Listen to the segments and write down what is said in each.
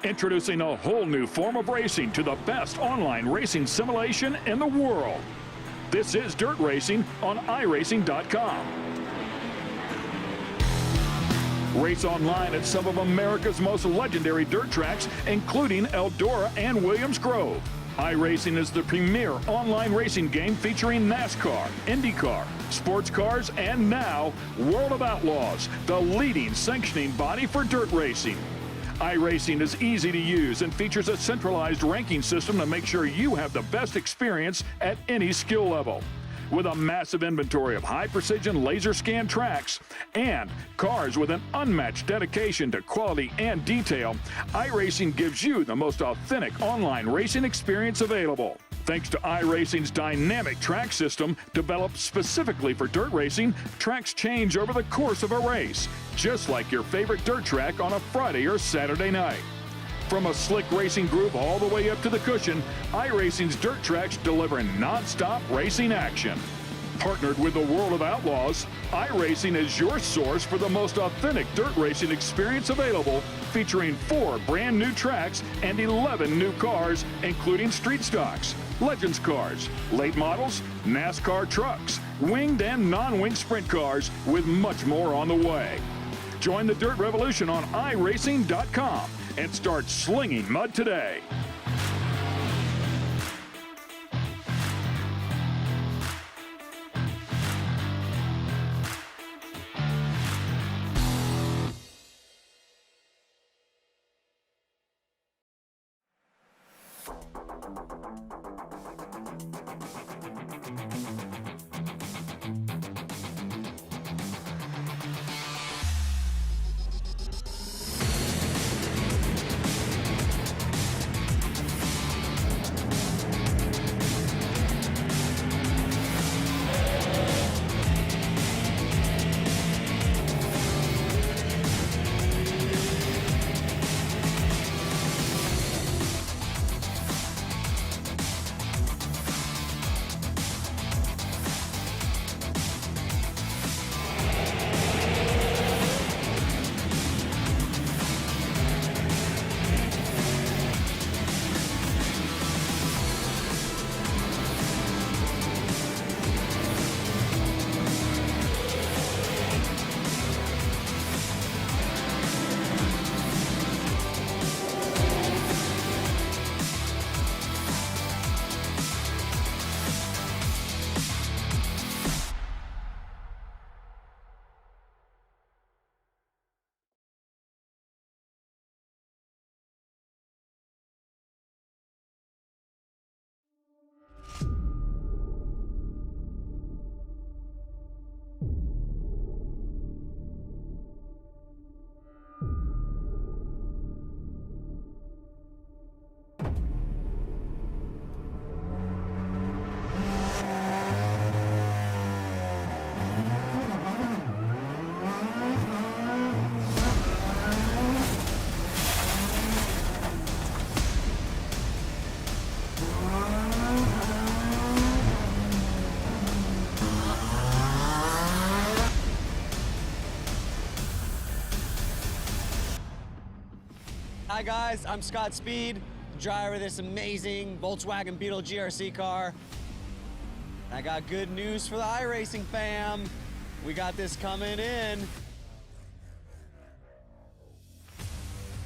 Introducing a whole new form of racing to the best online racing simulation in the world. This is Dirt Racing on iRacing.com. Race online at some of America's most legendary dirt tracks, including Eldora and Williams Grove. iRacing is the premier online racing game featuring NASCAR, IndyCar, sports cars, and now World of Outlaws, the leading sanctioning body for dirt racing. iRacing is easy to use and features a centralized ranking system to make sure you have the best experience at any skill level. With a massive inventory of high-precision laser scan tracks and cars with an unmatched dedication to quality and detail, iRacing gives you the most authentic online racing experience available. Thanks to iRacing's dynamic track system, developed specifically for dirt racing, tracks change over the course of a race, just like your favorite dirt track on a Friday or Saturday night. From a slick racing groove all the way up to the cushion, iRacing's dirt tracks deliver non-stop racing action. Partnered with the World of Outlaws, iRacing is your source for the most authentic dirt racing experience available, featuring 4 brand new tracks and 11 new cars, including street stocks, Legends cars, late models, NASCAR trucks, winged and non-winged sprint cars, with much more on the way. Join the Dirt Revolution on iRacing.com and start slinging mud today. Hi guys, I'm Scott Speed, driver of this amazing Volkswagen Beetle GRC car. I got good news for the iRacing fam. We got this coming in.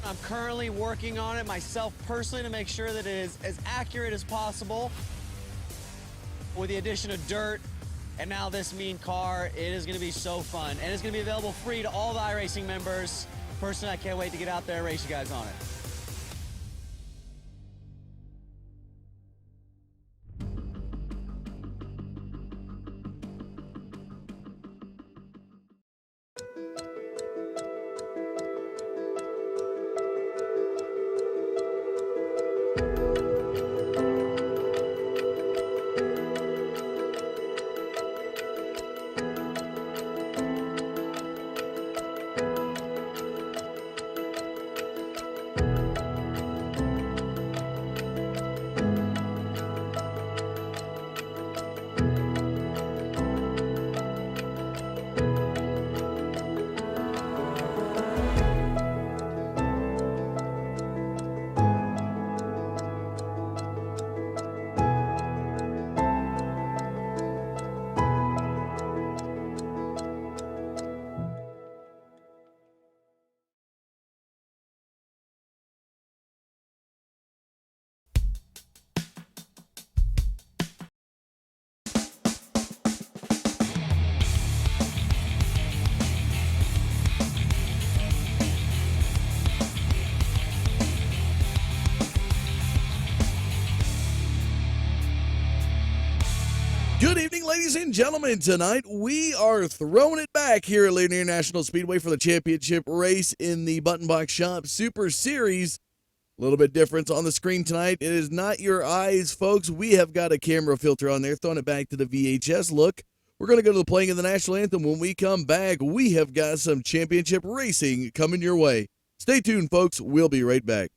I'm currently working on it myself personally to make sure that it is as accurate as possible. With the addition of dirt and now this mean car, it is going to be so fun. And it's going to be available free to all the iRacing members. Personally, I can't wait to get out there and race you guys on it. Good evening, ladies and gentlemen. Tonight, we are throwing it back here at Lanier National Speedway for the championship race in the Button Box Shop Super Series. A little bit different on the screen tonight. It is not your eyes, folks. We have got a camera filter on there, throwing it back to the VHS look. We're going to go to the playing of the National Anthem. When we come back, we have got some championship racing coming your way. Stay tuned, folks. We'll be right back.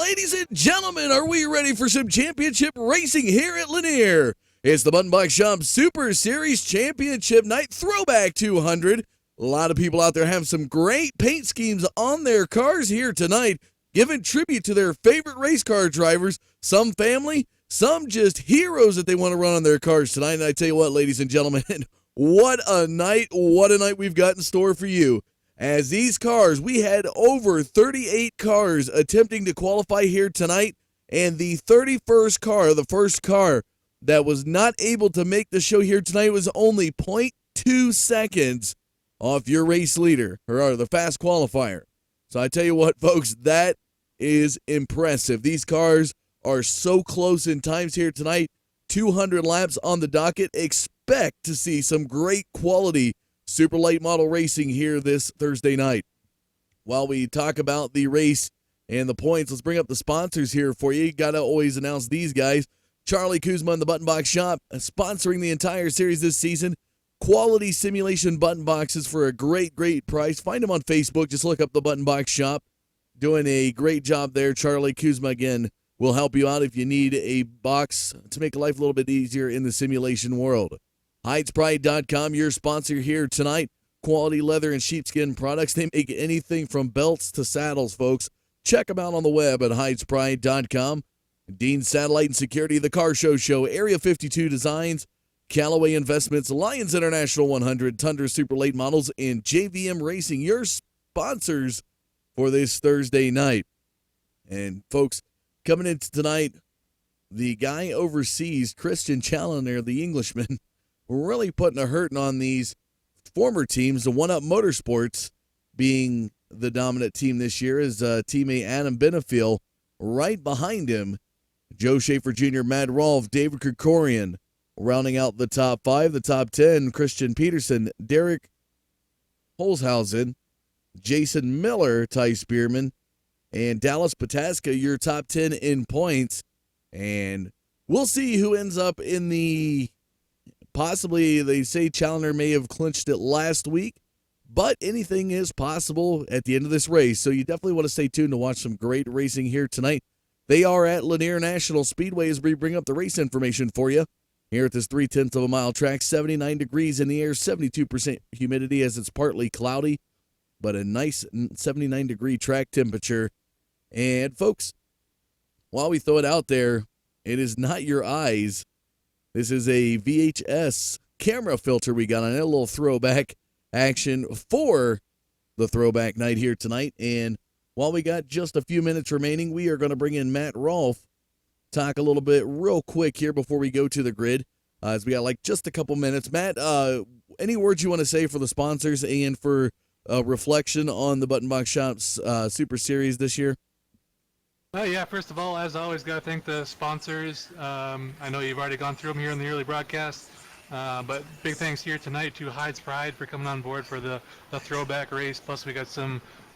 Ladies and gentlemen, are we ready for some championship racing here at Lanier? It's the Button Box Shop Super Series Championship Night Throwback 200. A lot of people out there have some great paint schemes on their cars here tonight, giving tribute to their favorite race car drivers, some family, some just heroes that they want to run on their cars tonight. And I tell you what, ladies and gentlemen, what a night we've got in store for you. As these cars, we had over 38 cars attempting to qualify here tonight, and the 31st car, the first car that was not able to make the show here tonight, was only 0.2 seconds off your race leader, or the fast qualifier. So I tell you what, folks, that is impressive. These cars are so close in times here tonight. 200 laps on the docket. Expect to see some great quality super late model racing here this Thursday night. While we talk about the race and the points, let's bring up the sponsors here for you. You got to always announce these guys. Charlie Kuzma and the Button Box Shop, sponsoring the entire series this season. Quality simulation button boxes for a great, great price. Find them on Facebook. Just look up the Button Box Shop. Doing a great job there. Charlie Kuzma, again, will help you out if you need a box to make life a little bit easier in the simulation world. HydesPride.com, your sponsor here tonight. Quality leather and sheepskin products. They make anything from belts to saddles, folks. Check them out on the web at HydesPride.com. Dean Satellite and Security, The Car Show, Area 52 Designs, Callaway Investments, Lions International 100, Tundra Super Late Models, and JVM Racing, your sponsors for this Thursday night. And, folks, coming into tonight, the guy overseas, Christian Challoner, the Englishman, really putting a hurting on these former teams. The One Up Motorsports being the dominant team this year is teammate Adam Benefiel. Right behind him, Joe Schaefer Jr., Matt Rolfe, David Krikorian. Rounding out the top 5, the top 10, Christian Peterson, Derek Holzhausen, Jason Miller, Ty Spearman, and Dallas Pataska, your top 10 in points. And we'll see who ends up in the, possibly, they say Challoner may have clinched it last week, but anything is possible at the end of this race. So you definitely want to stay tuned to watch some great racing here tonight. They are at Lanier National Speedway as we bring up the race information for you. Here at this 0.3 of a mile track, 79 degrees in the air, 72% humidity as it's partly cloudy, but a nice 79-degree track temperature. And, folks, while we throw it out there, it is not your eyes. This is a VHS camera filter we got on it, a little throwback action for the throwback night here tonight. And while we got just a few minutes remaining, we are going to bring in Matt Rolfe. Talk a little bit real quick here before we go to the grid, as we got like just a couple minutes. Matt, any words you want to say for the sponsors and for reflection on the Button Box Shop's Super Series this year? Yeah, first of all, as always, got to thank the sponsors. I know you've already gone through them here in the early broadcast, but big thanks here tonight to Hyde's Pride for coming on board for the throwback race. Plus, we got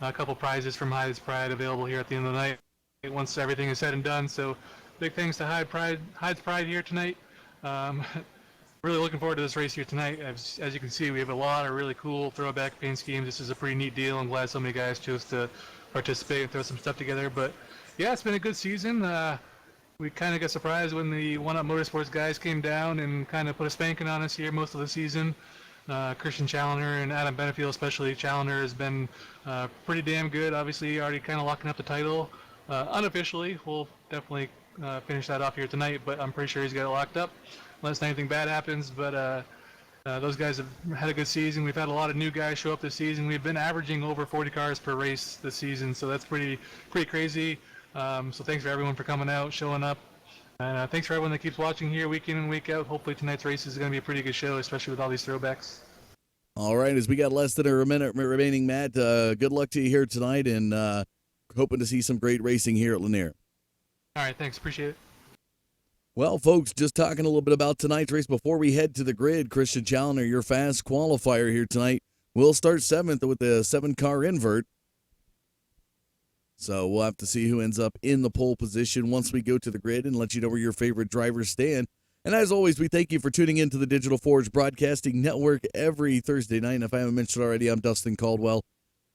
a couple prizes from Hyde's Pride available here at the end of the night once everything is said and done. So big thanks to Hyde's Pride here tonight. Really looking forward to this race here tonight. As you can see, we have a lot of really cool throwback paint schemes. This is a pretty neat deal. I'm glad so many guys chose to participate and throw some stuff together. But yeah, it's been a good season. We kind of got surprised when the One Up Motorsports guys came down and kind of put a spanking on us here most of the season. Christian Challoner and Adam Benefiel, especially Challoner, has been pretty damn good. Obviously, already kind of locking up the title unofficially. We'll definitely finish that off here tonight, but I'm pretty sure he's got it locked up unless anything bad happens. But those guys have had a good season. We've had a lot of new guys show up this season. We've been averaging over 40 cars per race this season, so that's pretty crazy. So thanks for everyone for coming out, showing up. And thanks for everyone that keeps watching here week in and week out. Hopefully tonight's race is going to be a pretty good show, especially with all these throwbacks. All right, as we got less than a minute remaining, Matt, good luck to you here tonight, and hoping to see some great racing here at Lanier. All right, thanks. Appreciate it. Well, folks, just talking a little bit about tonight's race before we head to the grid. Christian Challoner, your fast qualifier here tonight, will start 7th with the 7-car invert. So we'll have to see who ends up in the pole position once we go to the grid and let you know where your favorite drivers stand. And as always, we thank you for tuning in to the Digital Forge Broadcasting Network every Thursday night. And if I haven't mentioned already, I'm Dustin Caldwell,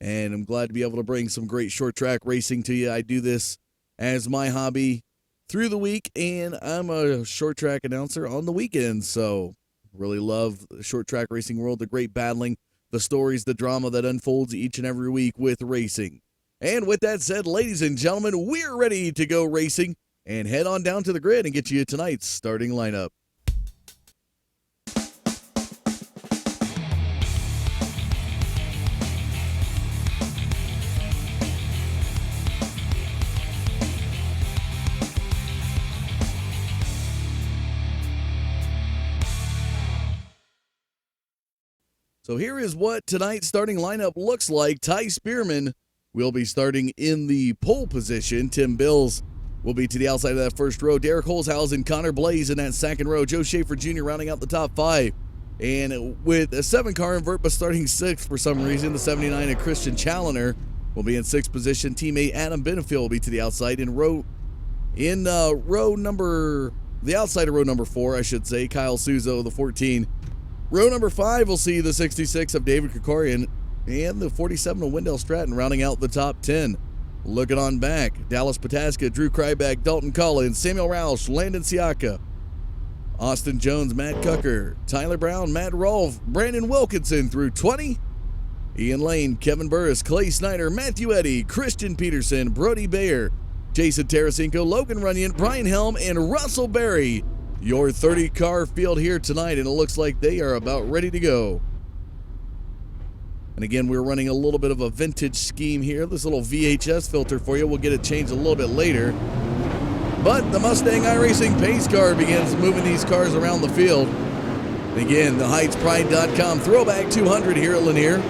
and I'm glad to be able to bring some great short track racing to you. I do this as my hobby through the week, and I'm a short track announcer on the weekends. So really love the short track racing world, the great battling, the stories, the drama that unfolds each and every week with racing. And with that said, ladies and gentlemen, we're ready to go racing. and head on down to the grid and get you tonight's starting lineup. So here is what tonight's starting lineup looks like. Ty Spearman will be starting in the pole position. Tim Bills will be to the outside of that first row. Derek Holzhausen, Connor Blaze in that second row. Joe Schaefer Jr. rounding out the top 5. And with a 7-car invert, but starting 6th for some reason, the 79 of Christian Challoner will be in 6th position. Teammate Adam Benefield will be to the outside the outside of row number 4, I should say. Kyle Suzo, the 14. Row number 5 will see the 66 of David Krikorian and the 47 of Wendell Stratton rounding out the top 10. Looking on back, Dallas Pataska, Drew Kryback, Dalton Collins, Samuel Roush, Landon Siaka, Austin Jones, Matt Cucker, Tyler Brown, Matt Rolfe, Brandon Wilkinson through 20. Ian Lane, Kevin Burris, Clay Snyder, Matthew Eddy, Christian Peterson, Brody Bayer, Jason Tarasenko, Logan Runyon, Brian Helm, and Russell Berry. Your 30-car field here tonight, and it looks like they are about ready to go. And again, we're running a little bit of a vintage scheme here. This little VHS filter for you. We'll get it changed a little bit later. But the Mustang iRacing pace car begins moving these cars around the field. And again, the HeightsPride.com Throwback 200 here at Lanier.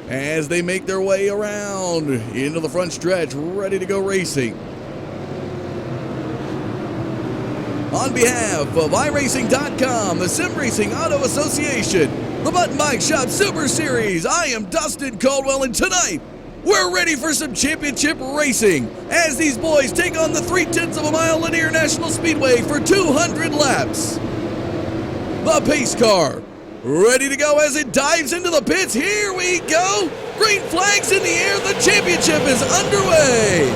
As they make their way around into the front stretch, ready to go racing. On behalf of iRacing.com, the Sim Racing Auto Association, the Button Bike Shop Super Series, I am Dustin Caldwell, and tonight we're ready for some championship racing as these boys take on the 3/10 of a mile Lanier National Speedway for 200 laps. The pace car ready to go as it dives into the pits. Here we go. Green flags in the air. The championship is underway.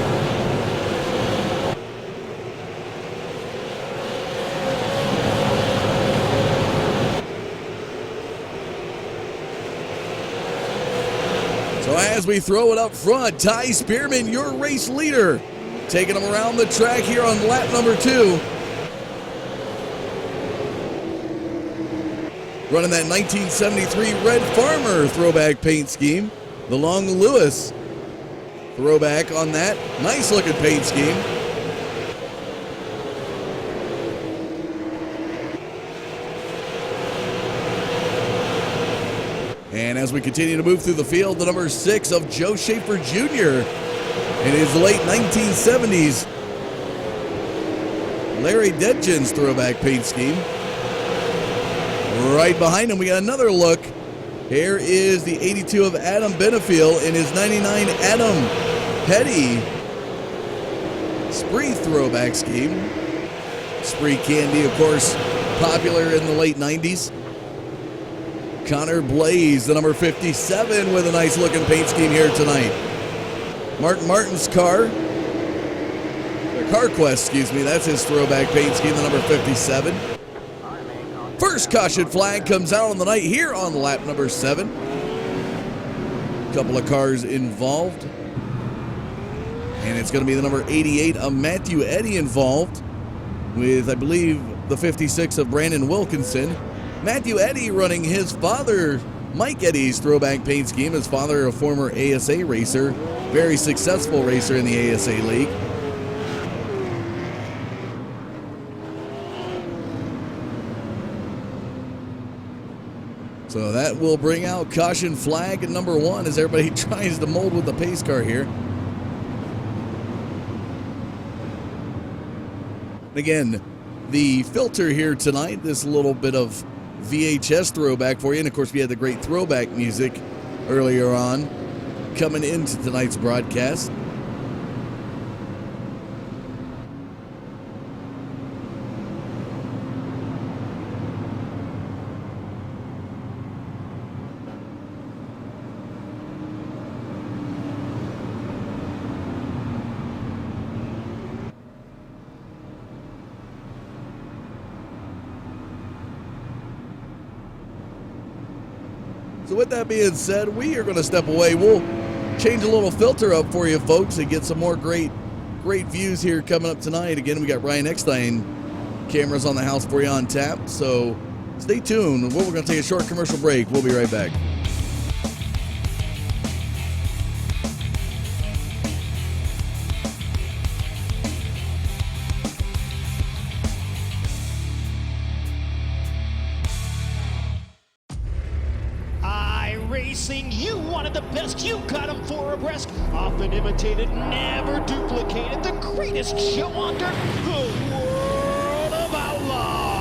So as we throw it up front, Ty Spearman, your race leader, taking them around the track here on lap number 2. Running that 1973 Red Farmer throwback paint scheme. The Long Lewis throwback on that. Nice looking paint scheme. And as we continue to move through the field, the number 6 of Joe Schaefer Jr. in his late 1970s Larry Dedgens throwback paint scheme. Right behind him, we got another look. Here is the 82 of Adam Benefield in his 99 Adam Petty Spree throwback scheme. Spree candy, of course, popular in the late 90s. Connor Blaze, the number 57, with a nice looking paint scheme here tonight. Martin Martin's car, CarQuest, excuse me, that's his throwback paint scheme, the number 57. First caution flag comes out on the night here on lap number 7. Couple of cars involved. And it's going to be the number 88 of Matthew Eddy involved with, I believe, the 56 of Brandon Wilkinson. Matthew Eddy running his father, Mike Eddy's throwback paint scheme. His father, a former ASA racer, very successful racer in the ASA League. So that will bring out caution flag at number 1 as everybody tries to mold with the pace car here. Again, the filter here tonight, this little bit of VHS throwback for you. And of course, we had the great throwback music earlier on coming into tonight's broadcast. So with that being said, we are going to step away. We'll change a little filter up for you folks and get some more great views here coming up tonight. Again, we got Ryan Eckstein cameras on the house for you on tap. So stay tuned. We're going to take a short commercial break. We'll be right back. Racing, you wanted the best, you got them for a breast. Often imitated, never duplicated. The greatest show on dirt, the World of Outlaws.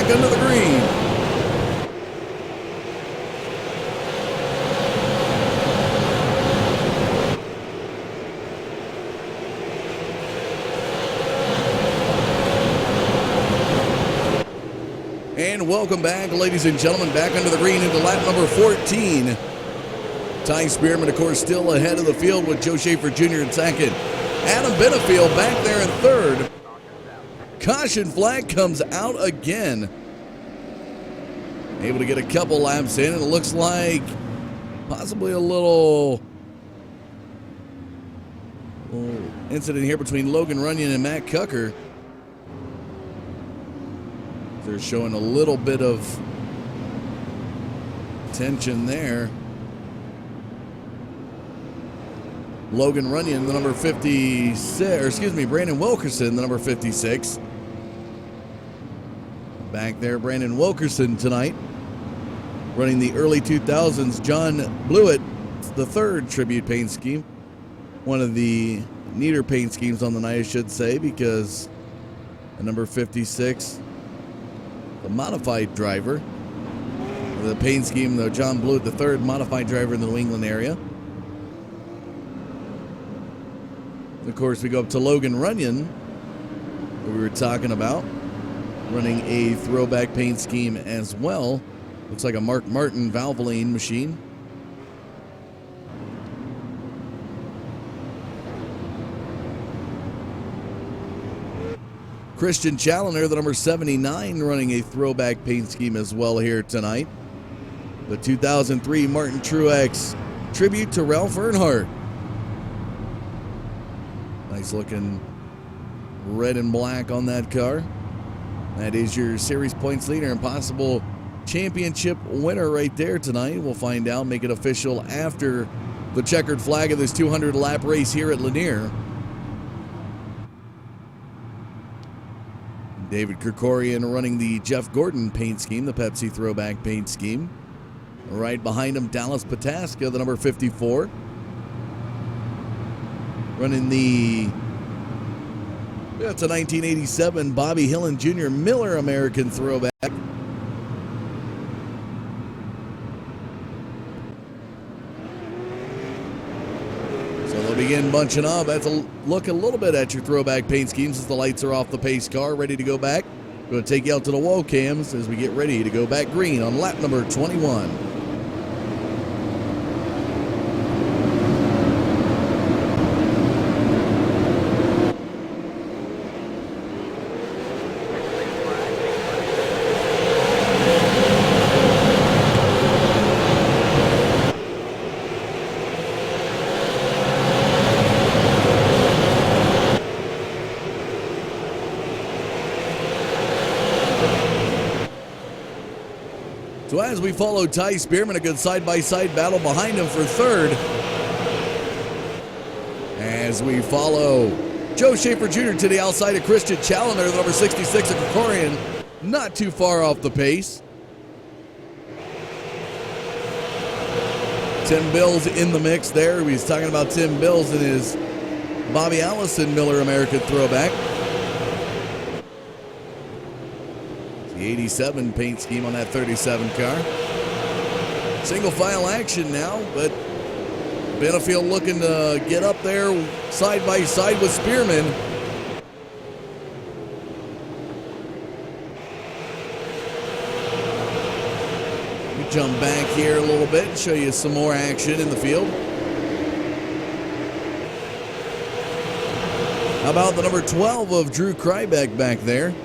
Under the green. And welcome back, ladies and gentlemen, back under the green into lap number 14. Ty Spearman, of course, still ahead of the field with Joe Schaefer Jr. in second. Adam Benefield back there in third. Caution flag comes out again. Able to get a couple laps in, and it looks like possibly a little incident here between Logan Runyon and Matt Cucker. They're showing a little bit of tension there. Logan Runyon, the number 56, or excuse me, Brandon Wilkerson, the number 56. Back there, Brandon Wilkerson tonight, running the early 2000s John Blewett, the third tribute paint scheme. One of the neater paint schemes on the night, I should say, because the number 56, the modified driver, the paint scheme, though, John Blewett, the third modified driver in the New England area. Of course, we go up to Logan Runyon, who we were talking about, running a throwback paint scheme as well. Looks like a Mark Martin Valvoline machine. Christian Challoner, the number 79, running a throwback paint scheme as well here tonight. The 2003 Martin Truex tribute to Ralph Earnhardt. Nice looking red and black on that car. That is your series points leader and possible championship winner right there tonight. We'll find out, make it official after the checkered flag of this 200-lap race here at Lanier. David Krikorian running the Jeff Gordon paint scheme, the Pepsi throwback paint scheme. Right behind him, Dallas Pataska, the number 54. Running the, that's a 1987 Bobby Hillen Jr. Miller American throwback. So they'll begin bunching up. That's a look a little bit at your throwback paint schemes as the lights are off the pace car, ready to go back. Going to take you out to the wall cams as we get ready to go back green on lap number 21. So as we follow Ty Spearman, a good side-by-side battle behind him for third. As we follow Joe Schaefer Jr. to the outside of Christian Challoner, the number 66 of Krikorian, not too far off the pace. Tim Bills in the mix there. He's talking about Tim Bills and his Bobby Allison Miller American throwback. The 87 paint scheme on that 37 car. Single file action now, but Benefield looking to get up there side by side with Spearman. We jump back here a little bit and show you some more action in the field. How about the number 12 of Drew Krybeck back there?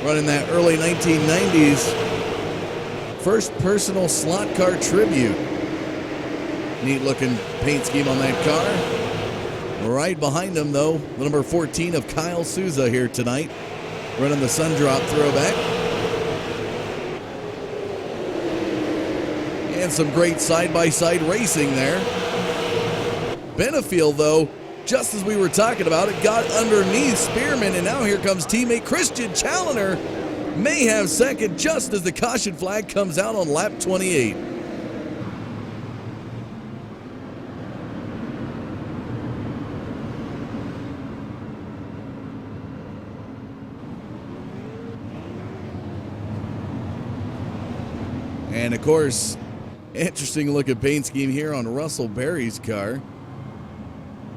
Running that early 1990s first personal slot car tribute. Neat looking paint scheme on that car. Right behind him, though, the number 14 of Kyle Souza here tonight, running the Sundrop Throwback. And some great side-by-side racing there. Benefield, though, just as we were talking about it, got underneath Spearman, and now here comes teammate Christian Challoner. May have second just as the caution flag comes out on lap 28. And of course, interesting looking paint scheme here on Russell Berry's car.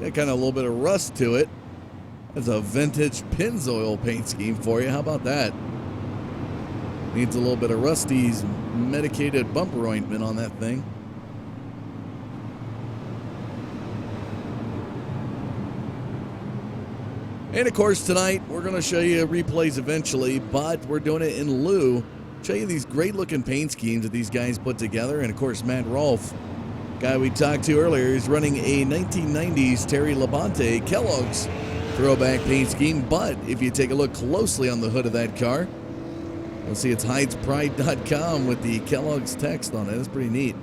Got kind of a little bit of rust to it. That's a vintage Pennzoil paint scheme for you. How about that? Needs a little bit of Rusty's medicated bumper ointment on that thing. And of course tonight we're going to show you replays eventually, but we're doing it in lieu. Show you these great looking paint schemes that these guys put together. And of course Matt Rolfe, guy we talked to earlier, is running a 1990s Terry Labonte Kellogg's throwback paint scheme. But if you take a look closely on the hood of that car, you'll see it's hydespride.com with the Kellogg's text on it. It's pretty neat.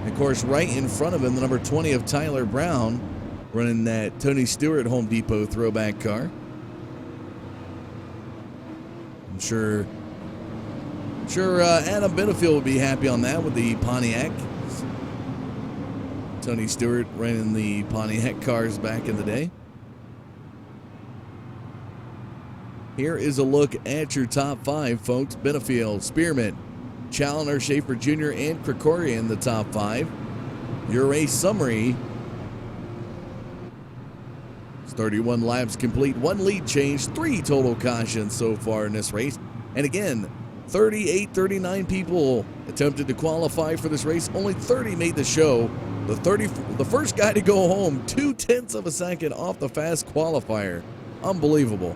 Of course, right in front of him, the number 20 of Tyler Brown, running that Tony Stewart Home Depot throwback car. I'm sure Adam Benefield would be happy on that with the Pontiac. Tony Stewart running the Pontiac cars back in the day. Here is a look at your top five, folks. Benefield, Spearman, Challoner, Schaefer Jr., and Krikoria in the top five. Your race summary. It's 31 laps complete, 1 lead change, 3 total cautions so far in this race. And again, 39 people attempted to qualify for this race. Only 30 made the show. The first guy to go home, 0.2 of a second off the fast qualifier. Unbelievable.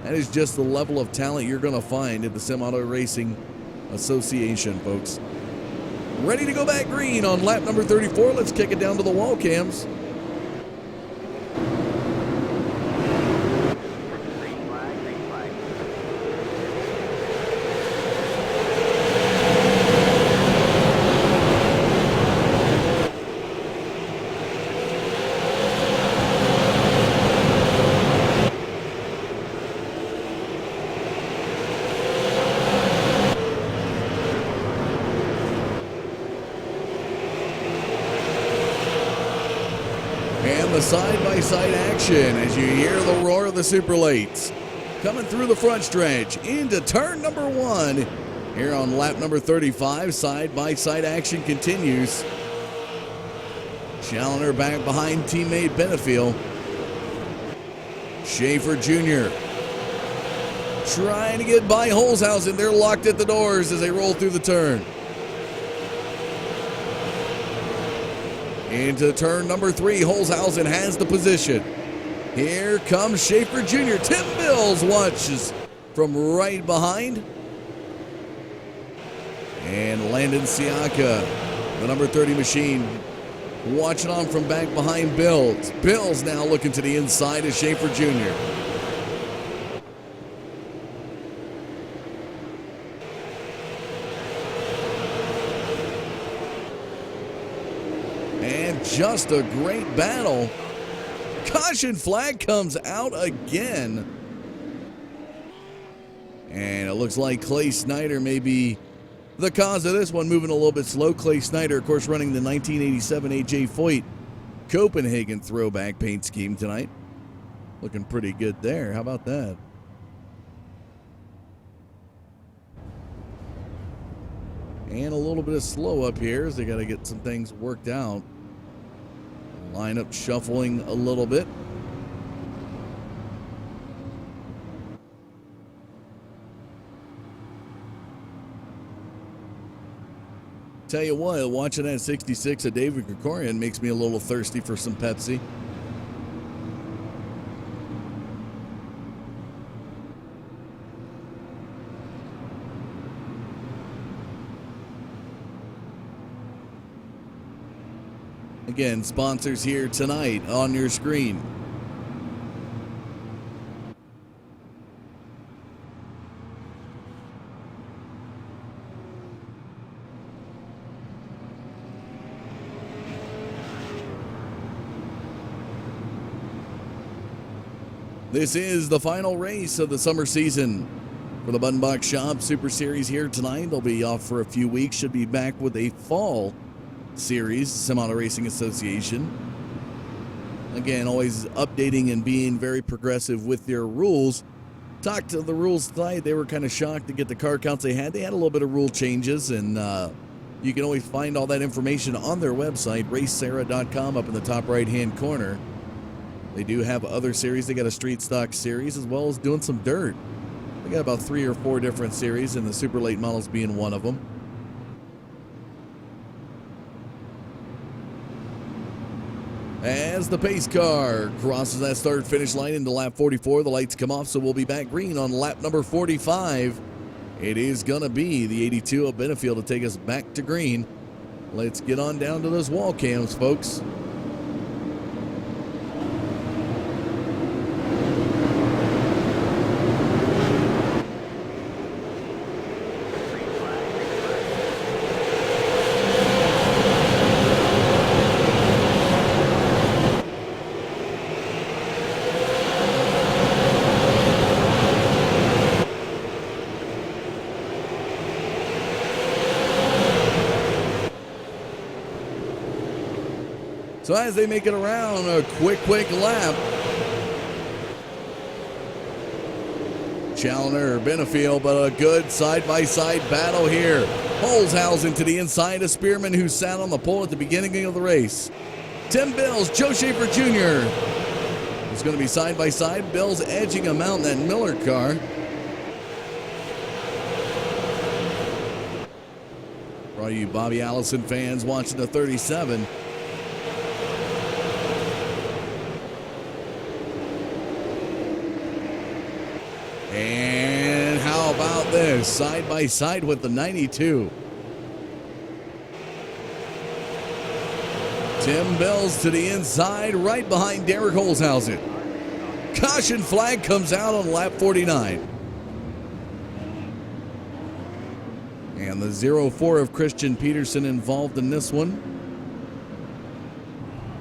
That is just the level of talent you're going to find at the Sim Auto Racing Association, folks. Ready to go back green on lap number 34. Let's kick it down to the wall cams. And the side-by-side action as you hear the roar of the Super Lates. Coming through the front stretch into turn number 1. Here on lap number 35, side-by-side action continues. Challoner back behind teammate Benefield. Schaefer Jr. trying to get by Holzhausen. They're locked at the doors as they roll through the turn. Into turn number 3, Holzhausen has the position. Here comes Schaefer Jr. Tim Bills watches from right behind. And Landon Siaka, the number 30 machine, watching on from back behind Bills. Bills now looking to the inside of Schaefer Jr. And just a great battle. Caution flag comes out again. And it looks like Clay Snyder may be the cause of this one, moving a little bit slow. Clay Snyder, of course, running the 1987 A.J. Foyt Copenhagen throwback paint scheme tonight. Looking pretty good there. How about that? And a little bit of slow up here as they got to get some things worked out. Lineup shuffling a little bit. Tell you what, watching that 66 of David Krikorian makes me a little thirsty for some Pepsi. Again, sponsors here tonight on your screen. This is the final race of the summer season for the Button Box Shop Super Series here tonight. They'll be off for a few weeks, should be back with a fall series, Sim-Auto Racing Association. Again, always updating and being very progressive with their rules. Talked to the rules tonight. They were kind of shocked to get the car counts they had. They had a little bit of rule changes, and you can always find all that information on their website, racesara.com, up in the top right-hand corner. They do have other series. They got a street stock series as well as doing some dirt. They got about 3 or 4 different series, and the super late models being one of them. As the pace car crosses that start-finish line into lap 44, the lights come off, so we'll be back green on lap number 45. It is going to be the 82 of Benefield to take us back to green. Let's get on down to those wall cams, folks. So as they make it around, a quick lap. Challoner, Benefield, but a good side-by-side battle here. Holzhausen to the inside of Spearman, who sat on the pole at the beginning of the race. Tim Bills, Joe Schaefer Jr. It's going to be side-by-side. Bills edging him out in that Miller car. For all you Bobby Allison fans watching the 37. And how about this? Side by side with the 92. Tim Bills to the inside, right behind Derek Holzhausen. Caution flag comes out on lap 49. And the 04 of Christian Peterson involved in this one.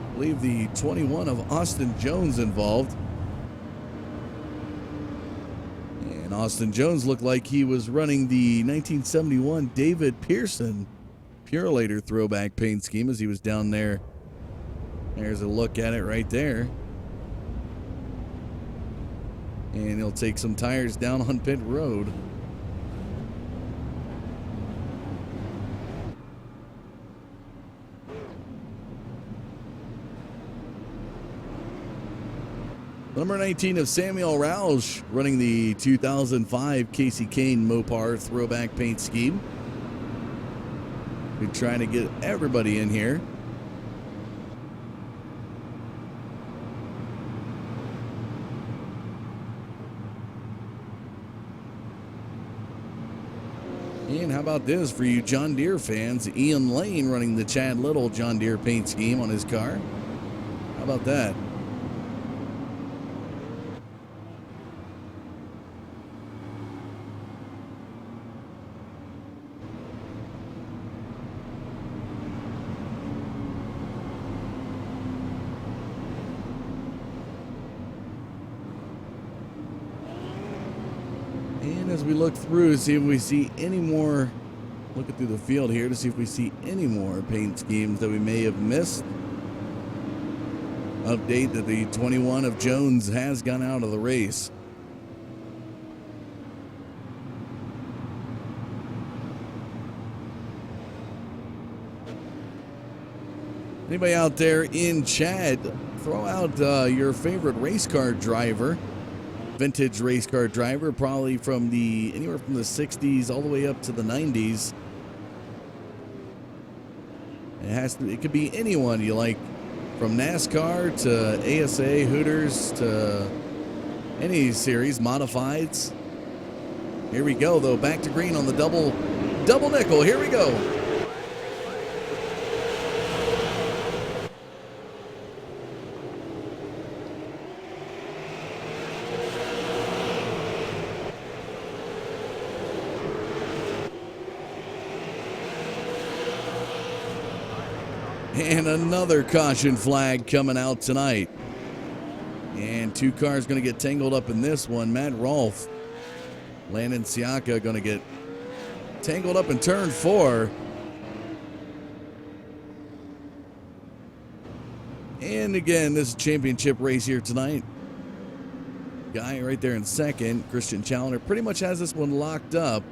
I believe the 21 of Austin Jones involved. Austin Jones looked like he was running the 1971 David Pearson Purelator throwback paint scheme as he was down there. There's a look at it right there. And he'll take some tires down on pit road. Number 19 of Samuel Roush running the 2005 Casey Kane Mopar throwback paint scheme. We're trying to get everybody in here. And how about this for you John Deere fans? Ian Lane running the Chad Little John Deere paint scheme on his car. How about that? As we look through, see if we see any more, looking through the field here to see if we see any more paint schemes that we may have missed. update that the 21 of Jones has gone out of the race. Anybody out there in chat, throw out your favorite race car driver, vintage race car driver, probably from anywhere from the 60s all the way up to the 90s. It could be anyone you like, from NASCAR to ASA, Hooters to any series, modifieds. Here we go though, back to green on the double nickel. Here we go. And another caution flag coming out tonight. And two cars going to get tangled up in this one. Matt Rolfe, Landon Siaka going to get tangled up in turn 4. And again, this is a championship race here tonight. Guy right there in second, Christian Challenger, pretty much has this one locked up.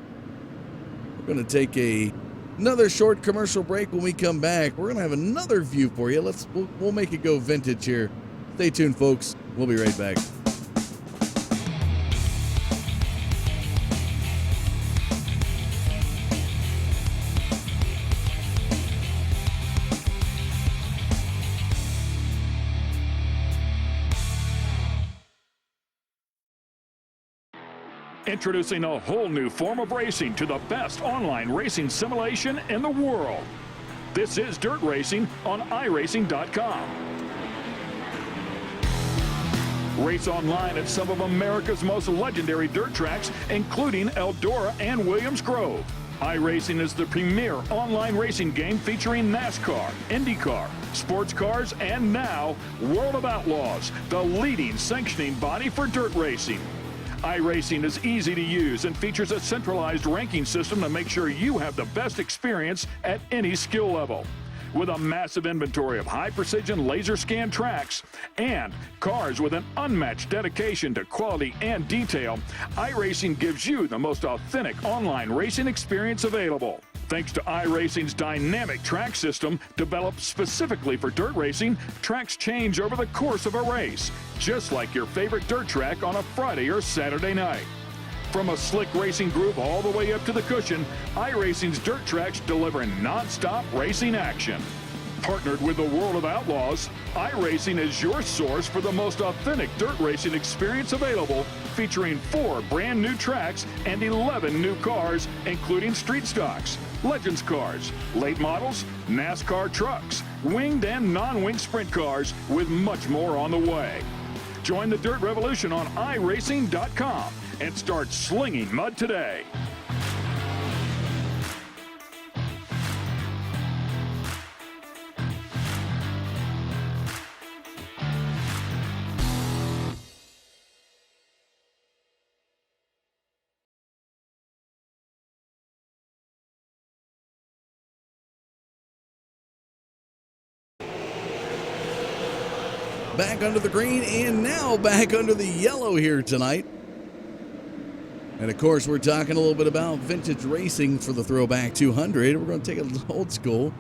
We're going to take another short commercial break. When we come back, we're going to have another view for you. We'll make it go vintage here. Stay tuned, folks. We'll be right back. Introducing a whole new form of racing to the best online racing simulation in the world. This is dirt racing on iRacing.com. Race online at some of America's most legendary dirt tracks, including Eldora and Williams Grove. iRacing is the premier online racing game featuring NASCAR, IndyCar, sports cars, and now World of Outlaws, the leading sanctioning body for dirt racing. iRacing is easy to use and features a centralized ranking system to make sure you have the best experience at any skill level. With a massive inventory of high-precision laser scan tracks and cars with an unmatched dedication to quality and detail, iRacing gives you the most authentic online racing experience available. Thanks to iRacing's dynamic track system, developed specifically for dirt racing, tracks change over the course of a race, just like your favorite dirt track on a Friday or Saturday night. From a slick racing groove all the way up to the cushion, iRacing's dirt tracks deliver non-stop racing action. Partnered with the World of Outlaws, iRacing is your source for the most authentic dirt racing experience available, featuring 4 brand new tracks and 11 new cars, including street stocks, Legends cars, late models, NASCAR trucks, winged and non-winged sprint cars, with much more on the way. Join the Dirt Revolution on iRacing.com and start slinging mud today. Back under the green and now back under the yellow here tonight. And of course, we're talking a little bit about vintage racing for the Throwback 200. We're going to take it old school,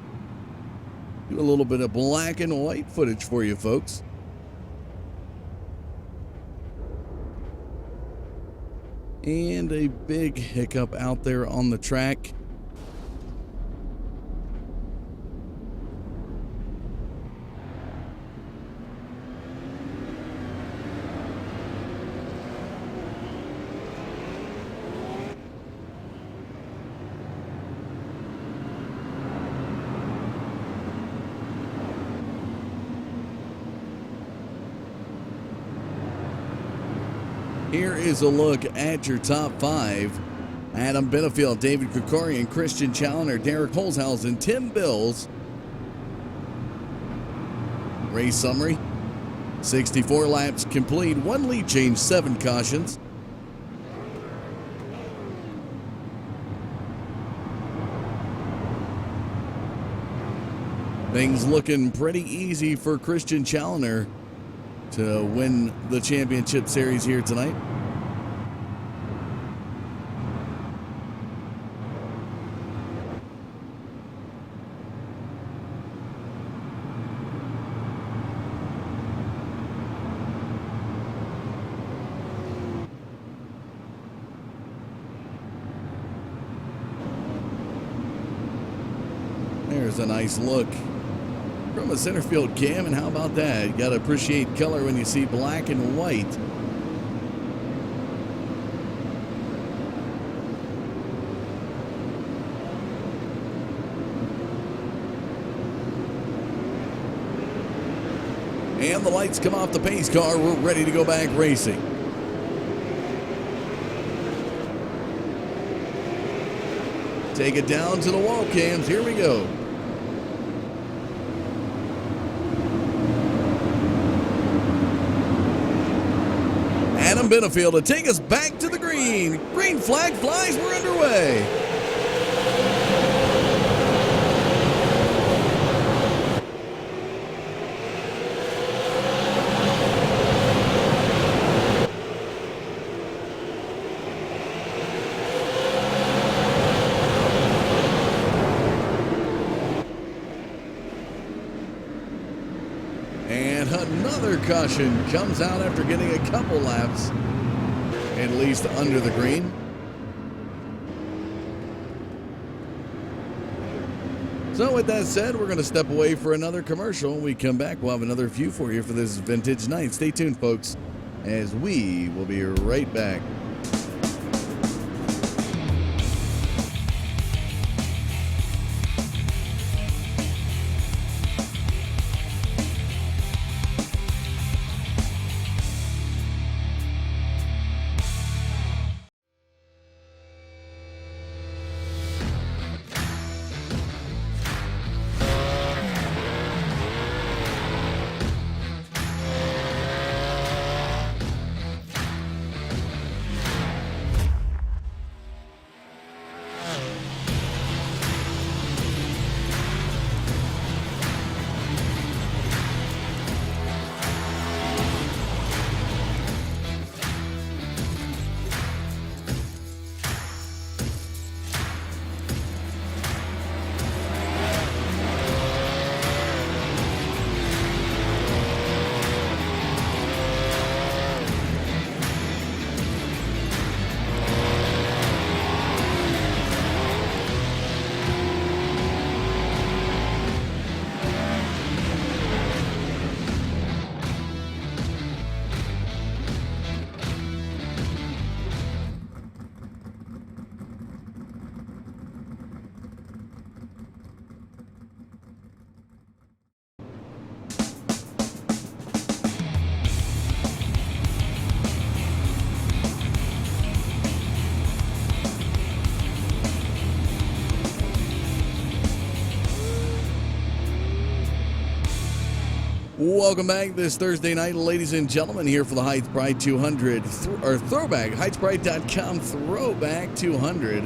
do a little bit of black and white footage for you folks. And a big hiccup out there on the track. Here is a look at your top 5. Adam Benefield, David Krikorian, Christian Challenger, Derek Holzhausen, Tim Bills. Race summary: 64 laps complete, 1 lead change, 7 cautions. Things looking pretty easy for Christian Challenger. to win the championship series here tonight. There's a nice look from a center field cam, and how about that? You got to appreciate color when you see black and white. And the lights come off the pace car. We're ready to go back racing. Take it down to the wall cams. Here we go. Adam Benefield to take us back to the green. Green flag flies. We're underway. And another caution comes out after getting a couple laps, at least under the green. So with that said, we're going to step away for another commercial. When we come back, we'll have another view for you for this vintage night. Stay tuned, folks, as we will be right back. Welcome back this Thursday night, ladies and gentlemen, here for the Heights Pride 200, or Throwback, HeightsPride.com Throwback 200.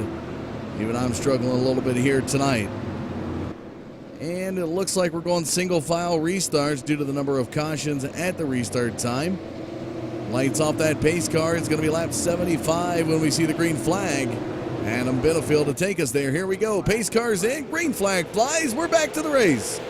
Even I'm struggling a little bit here tonight. And it looks like we're going single file restarts due to the number of cautions at the restart time. Lights off that pace car. It's going to be lap 75 when we see the green flag. Adam Benefield to take us there. Here we go. Pace car's in. Green flag flies. We're back to the race.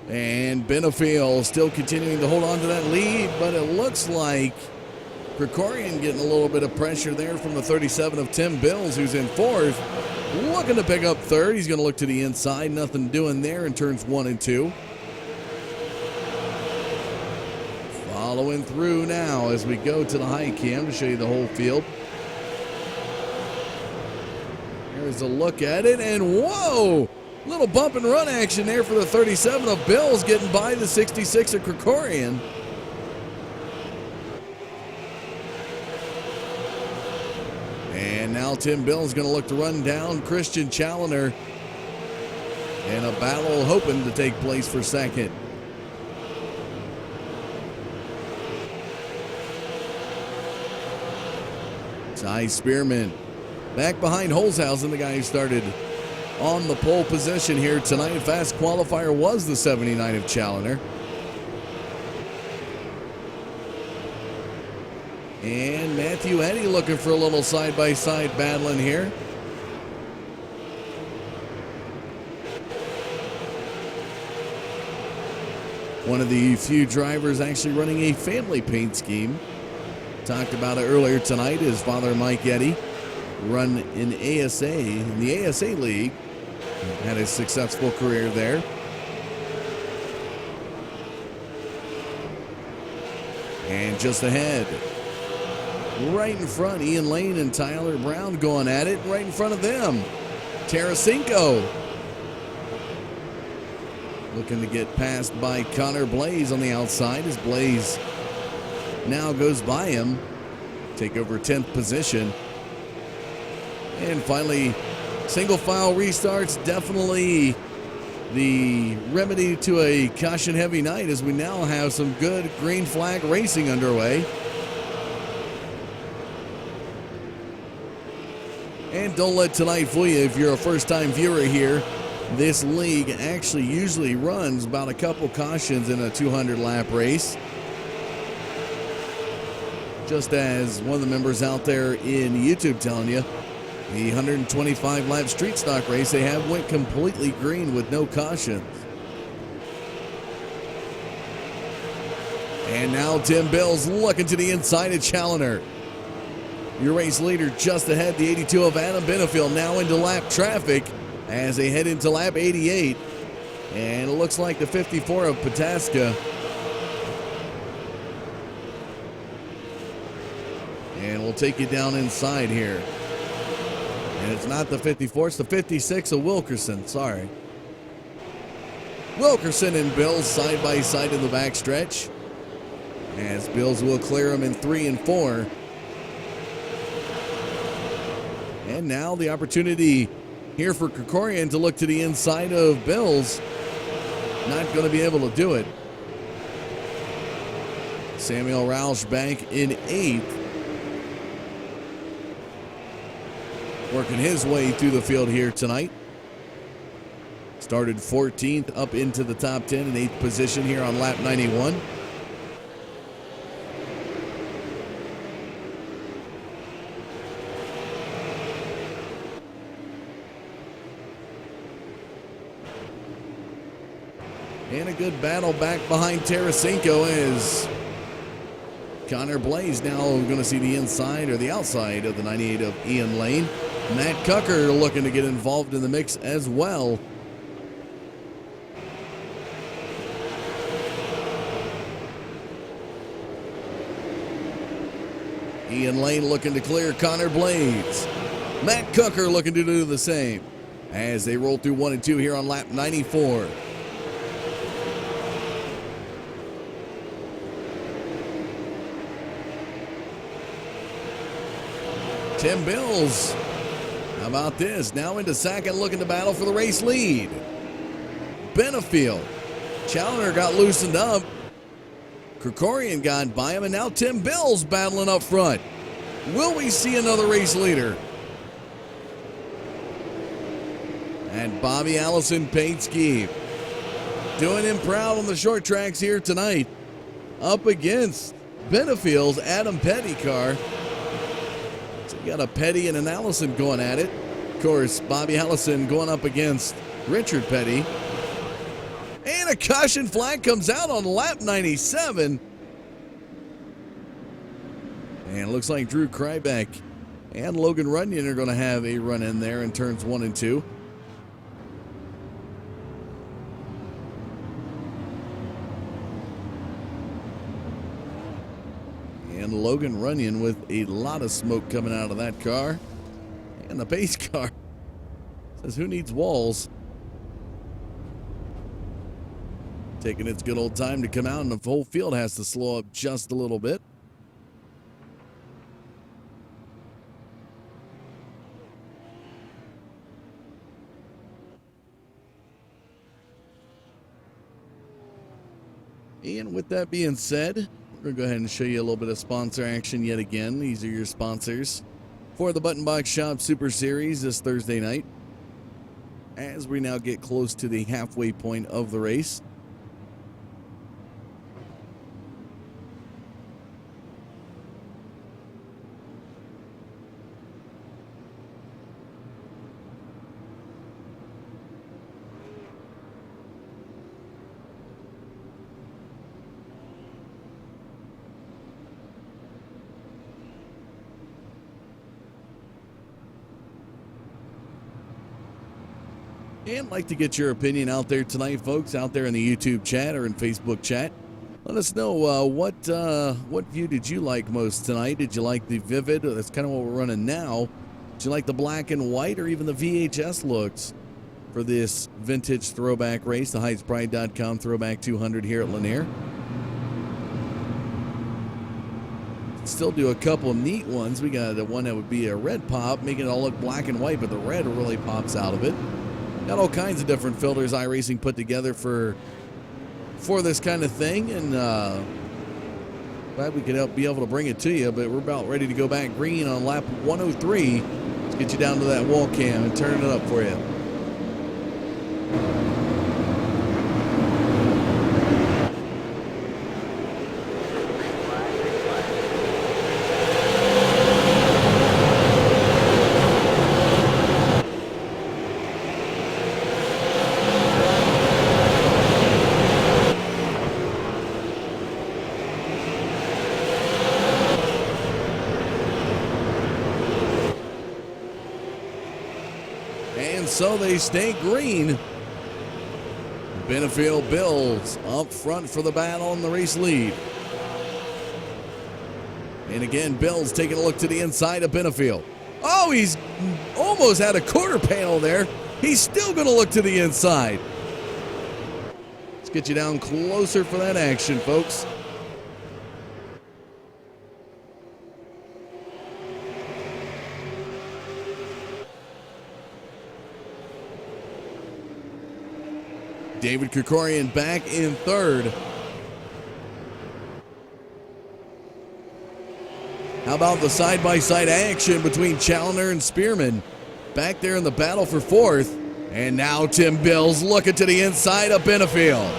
And Benefield still continuing to hold on to that lead, but it looks like Krikorian getting a little bit of pressure there from the 37 of Tim Bills, who's in fourth. Looking to pick up third. He's going to look to the inside. Nothing doing there in turns 1 and 2. Following through now as we go to the high cam to show you the whole field. Here's a look at it, and whoa! Little bump and run action there for the 37 of Bills, getting by the 66 of Krikorian. And now Tim Bills going to look to run down Christian Challoner in a battle hoping to take place for second. Ty Spearman back behind Holzhausen, the guy who started on the pole position here tonight. Fast qualifier was the 79 of Challoner. And Matthew Eddy looking for a little side-by-side battling here. One of the few drivers actually running a family paint scheme. Talked about it earlier tonight. His father, Mike Eddy, run in ASA, in the ASA League. Had a successful career there. And just ahead, right in front, Ian Lane and Tyler Brown going at it. Right in front of them, Tarasenko looking to get passed by Connor Blaze on the outside as Blaze now goes by him. Take over 10th position. And finally, single file restarts, definitely the remedy to a caution heavy night as we now have some good green flag racing underway. And don't let tonight fool you if you're a first time viewer here. This league actually usually runs about a couple cautions in a 200 lap race. Just as one of the members out there in YouTube telling you, the 125 lap street stock race, they have went completely green with no cautions. And now Tim Bills looking to the inside of Challoner. Your race leader just ahead, the 82 of Adam Benefield, now into lap traffic as they head into lap 88. And it looks like the 54 of Pataska. And we'll take you down inside here. And it's not the 54, it's the 56 of Wilkerson, sorry. Wilkerson and Bills side by side in the backstretch, as Bills will clear them in 3 and 4. And now the opportunity here for Krikorian to look to the inside of Bills. Not going to be able to do it. Samuel Rauschbank in 8th. Working his way through the field here tonight. Started 14th up into the top 10 in 8th position here on lap 91. And a good battle back behind Tarasenko as Connor Blaze now going to see the inside or the outside of the 98 of Ian Lane. Matt Cucker looking to get involved in the mix as well. Ian Lane looking to clear Connor Blaze. Matt Cucker looking to do the same as they roll through 1 and 2 here on lap 94. Tim Bills, how about this? Now into second, looking to battle for the race lead. Benefield. Challoner got loosened up. Krikorian got by him, and now Tim Bills battling up front. Will we see another race leader? And Bobby Allison paint scheme. Doing him proud on the short tracks here tonight. Up against Benefield's Adam Petty car. So you got a Petty and an Allison going at it. Of course, Bobby Allison going up against Richard Petty. And a caution flag comes out on lap 97. And it looks like Drew Krybeck and Logan Runyon are going to have a run in there in turns 1 and 2. And Logan Runyon with a lot of smoke coming out of that car. And the pace car says, who needs walls? Taking its good old time to come out, and the whole field has to slow up just a little bit. And with that being said, we're going to go ahead and show you a little bit of sponsor action yet again. These are your sponsors for the Button Box Shop Super Series this Thursday night, as we now get close to the halfway point of the race. And like to get your opinion out there tonight, folks, out there in the YouTube chat or in Facebook chat. Let us know what view did you like most tonight? Did you like the Vivid? That's kind of what we're running now. Did you like the black and white or even the VHS looks for this vintage throwback race, the HeightsPride.com Throwback 200 here at Lanier? Still do a couple of neat ones. We got one that would be a red pop, making it all look black and white, but the red really pops out of it. Got all kinds of different filters iRacing put together for this kind of thing, and glad we could be able to bring it to you. But we're about ready to go back green on lap 103. Let's get you down to that wall cam and turn it up for you. So they stay green. Benefield Bills up front for the battle in the race lead. And again, Bills taking a look to the inside of Benefield. Oh, he's almost had a quarter panel there. He's still going to look to the inside. Let's get you down closer for that action, folks. David Krikorian back in third. How about the side-by-side action between Challoner and Spearman? Back there in the battle for fourth. And now Tim Bills looking to the inside of Benefield.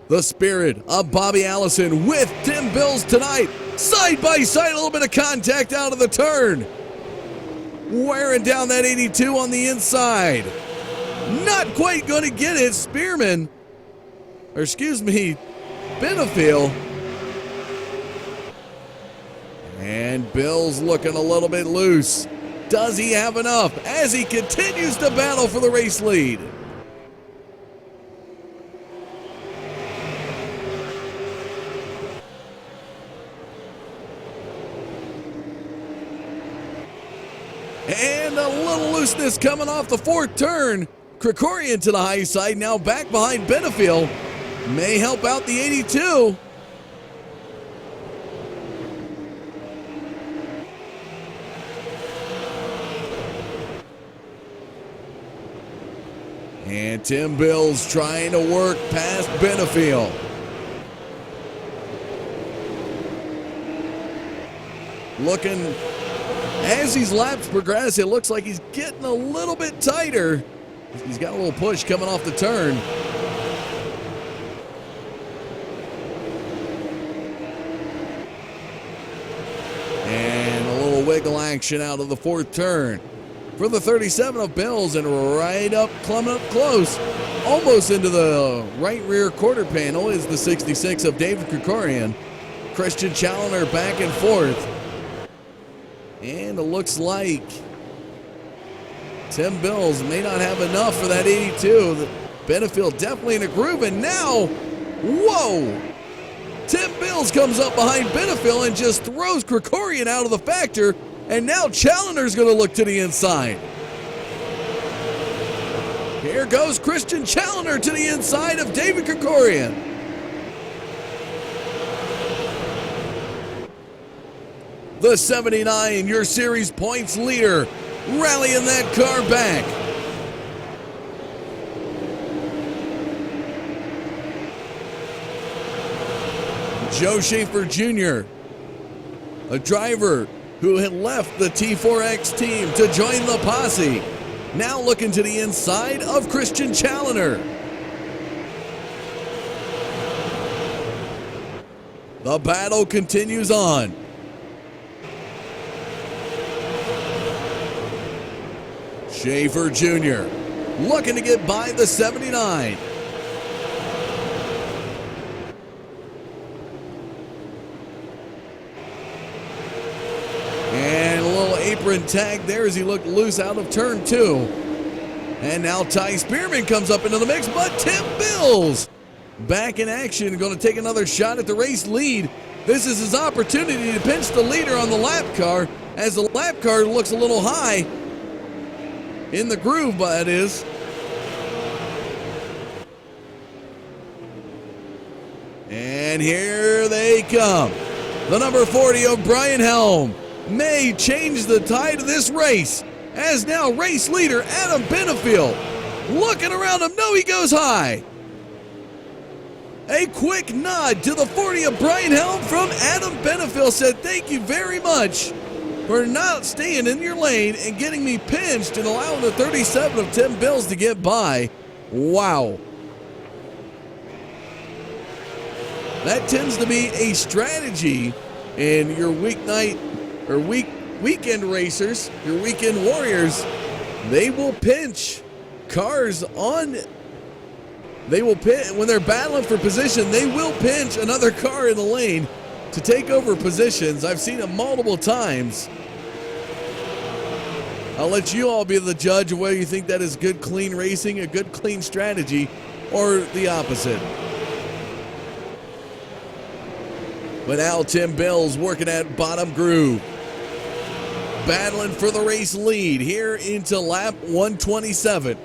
The spirit of Bobby Allison with Tim Bills tonight. Side-by-side, a little bit of contact out of the turn. Wearing down that 82 on the inside. Not quite going to get it. Spearman, or excuse me, Benefield. And Bill's looking a little bit loose. Does he have enough as he continues to battle for the race lead? And a little looseness coming off the fourth turn. Krikorian to the high side, now back behind Benefield. May help out the 82. And Tim Bills trying to work past Benefield. Looking, as these laps progress, it looks like he's getting a little bit tighter. He's got a little push coming off the turn. And a little wiggle action out of the fourth turn for the 37 of Bills, and right up, coming up close, almost into the right rear quarter panel is the 66 of David Krikorian. Christian Challoner back and forth. And it looks like Tim Bills may not have enough for that 82. Benefield definitely in a groove, and now, whoa! Tim Bills comes up behind Benefield and just throws Krikorian out of the factor, and now Challoner's going to look to the inside. Here goes Christian Challoner to the inside of David Krikorian. The 79, your series points leader, rallying that car back. Joe Schaefer Jr., a driver who had left the T4X team to join the posse, now looking to the inside of Christian Challoner. The battle continues on. Schaefer Jr. looking to get by the 79. And a little apron tag there as he looked loose out of turn 2. And now Ty Spearman comes up into the mix, but Tim Bills back in action, going to take another shot at the race lead. This is his opportunity to pinch the leader on the lap car, as the lap car looks a little high in the groove, but it is. And here they come. The number 40 of Brian Helm may change the tide of this race, as now race leader Adam Benefield looking around him. No, he goes high. A quick nod to the 40 of Brian Helm from Adam Benefield, said thank you very much for not staying in your lane and getting me pinched and allowing the 37 of Tim Bills to get by. Wow. That tends to be a strategy in your weeknight or weekend racers, your weekend warriors. They will pinch cars on. They will pinch when they're battling for position. They will pinch another car in the lane to take over positions. I've seen it multiple times. I'll let you all be the judge of whether you think that is good, clean racing, a good, clean strategy, or the opposite. But now Tim Bills working at bottom groove, battling for the race lead here into lap 127.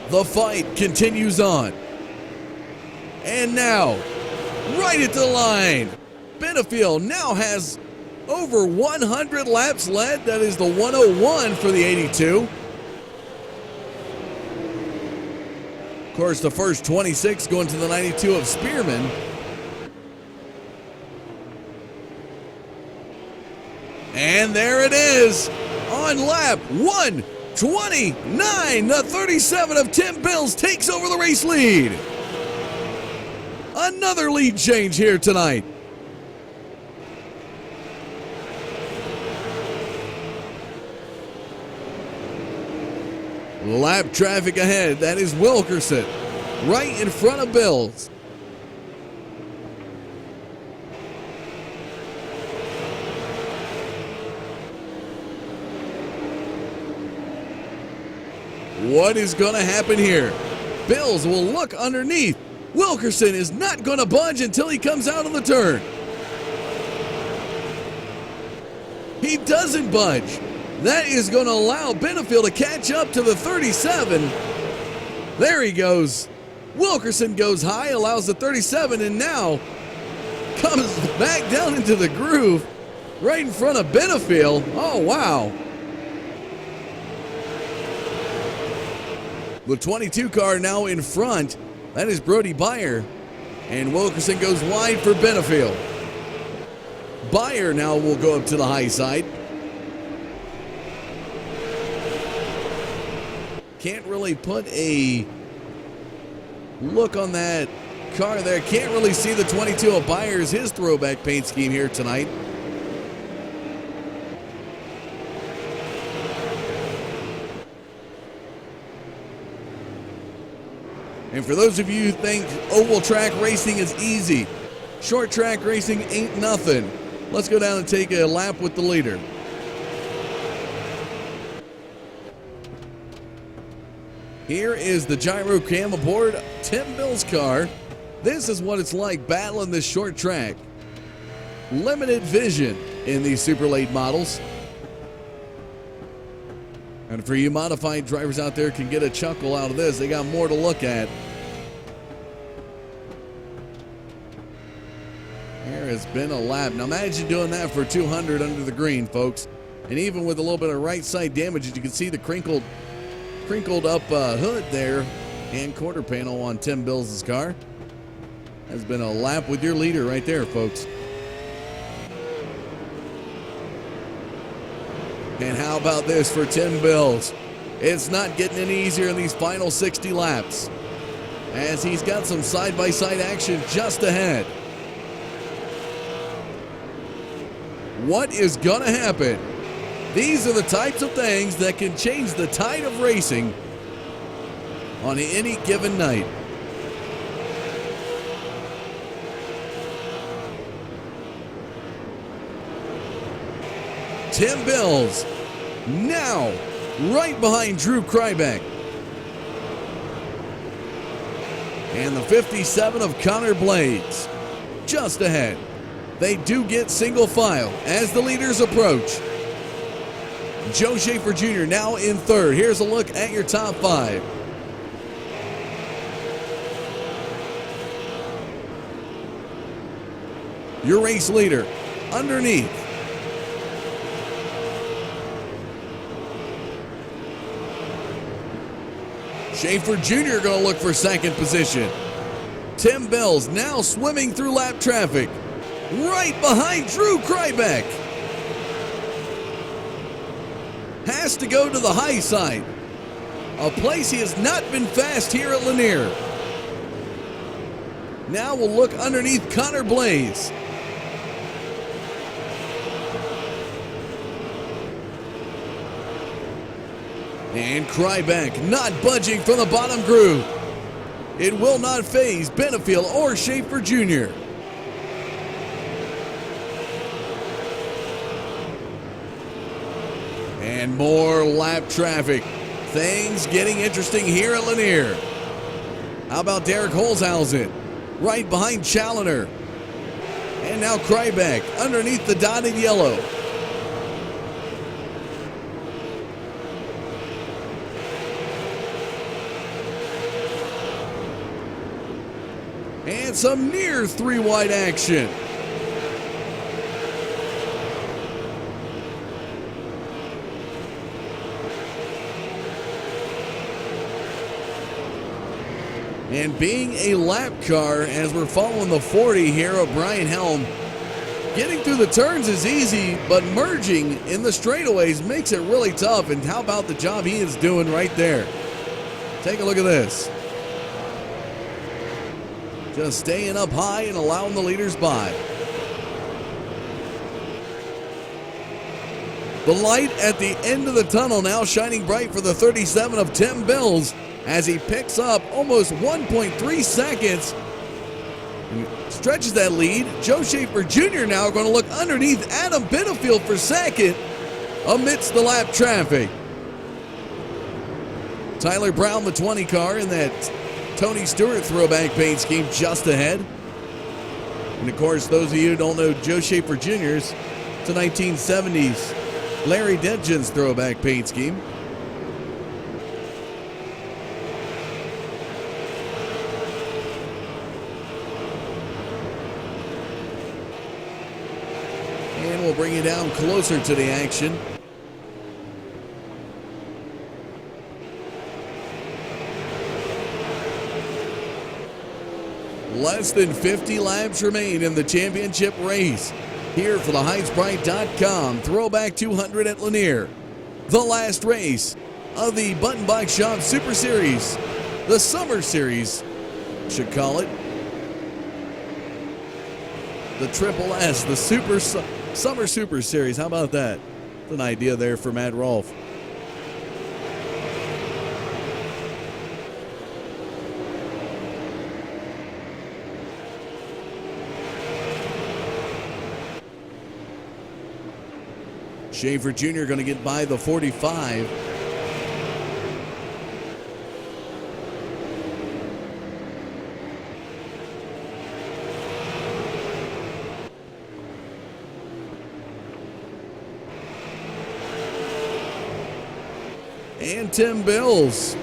The fight continues on. And now, right at the line, Benefield now has over 100 laps led. That is the 101 for the 82. Of course, the first 26 going to the 92 of Spearman. And there it is on lap 129. The 37 of Tim Bills takes over the race lead. Another lead change here tonight. Lap traffic ahead. That is Wilkerson right in front of Bills. What is going to happen here? Bills will look underneath. Wilkerson is not going to budge until he comes out of the turn. He doesn't budge. That is going to allow Benefield to catch up to the 37. There he goes. Wilkerson goes high, allows the 37, and now comes back down into the groove right in front of Benefield. Oh, wow. The 22 car now in front. That is Brody Byer. And Wilkerson goes wide for Benefield. Byer now will go up to the high side. Can't really put a look on that car there. Can't really see the 22 of Byers, his throwback paint scheme here tonight. And for those of you who think oval track racing is easy, short track racing ain't nothing, let's go down and take a lap with the leader. Here is the gyro cam aboard Tim Bill's car. This is what it's like battling this short track. Limited vision in these super late models. And for you modified drivers out there can get a chuckle out of this. They got more to look at. There has been a lap. Now imagine doing that for 200 under the green, folks. And even with a little bit of right side damage, as you can see the crinkled up hood there and quarter panel on Tim Bills' car. Has been a lap with your leader right there, folks. And how about this for Tim Bills? It's not getting any easier in these final 60 laps, as he's got some side-by-side action just ahead. What is gonna happen? These are the types of things that can change the tide of racing on any given night. Tim Bills now right behind Drew Krybeck. And the 57 of Connor Blades just ahead. They do get single file as the leaders approach. Joe Schaefer Jr. now in third. Here's a look at your top five. Your race leader underneath. Schaefer Jr. going to look for second position. Tim Bills now swimming through lap traffic, right behind Drew Krybeck. Has to go to the high side, a place he has not been fast here at Lanier. Now we'll look underneath Connor Blades. And Krybeck not budging from the bottom groove. It will not faze Benefield or Schaefer Jr. And more lap traffic. Things getting interesting here at Lanier. How about Derek Holzhausen? Right behind Challoner. And now Krybeck underneath the dotted yellow. And some near three wide action. And being a lap car, as we're following the 40 here of Brian Helm, getting through the turns is easy, but merging in the straightaways makes it really tough. And how about the job he is doing right there? Take a look at this. Just staying up high and allowing the leaders by. The light at the end of the tunnel now shining bright for the 37 of Tim Bills as he picks up almost 1.3 seconds and stretches that lead. Joe Schaefer Jr. now going to look underneath Adam Benefield for second amidst the lap traffic. Tyler Brown, the 20 car, in that Tony Stewart throwback paint scheme just ahead. And of course, those of you who don't know Joe Schaefer Jr.'s, it's a 1970s Larry Dentgens throwback paint scheme. And we'll bring you down closer to the action. Less than 50 laps remain in the championship race. Here for the HeightsBright.com Throwback 200 at Lanier. The last race of the Button Box Shop Super Series. The Summer Series, should call it. The Triple S, the Summer Super Series. How about that? That's an idea there for Matt Rolfe. Schaefer Jr. going to get by the 45. And Tim Bills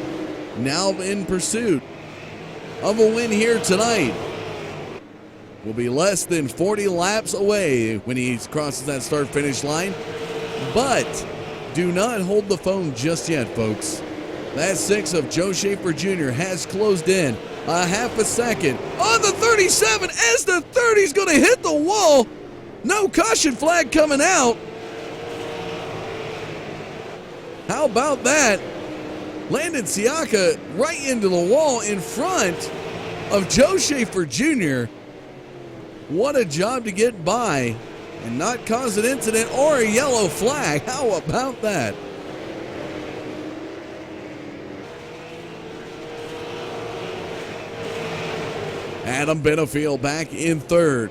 now in pursuit of a win here tonight. Will be less than 40 laps away when he crosses that start-finish line. But do not hold the phone just yet, folks. That 6 of Joe Schaefer Jr. has closed in a half a second on the 37 as the 30 is going to hit the wall. No caution flag coming out. How about that? Landon Siaka right into the wall in front of Joe Schaefer Jr. What a job to get by and not cause an incident or a yellow flag. How about that? Adam Benefield back in third.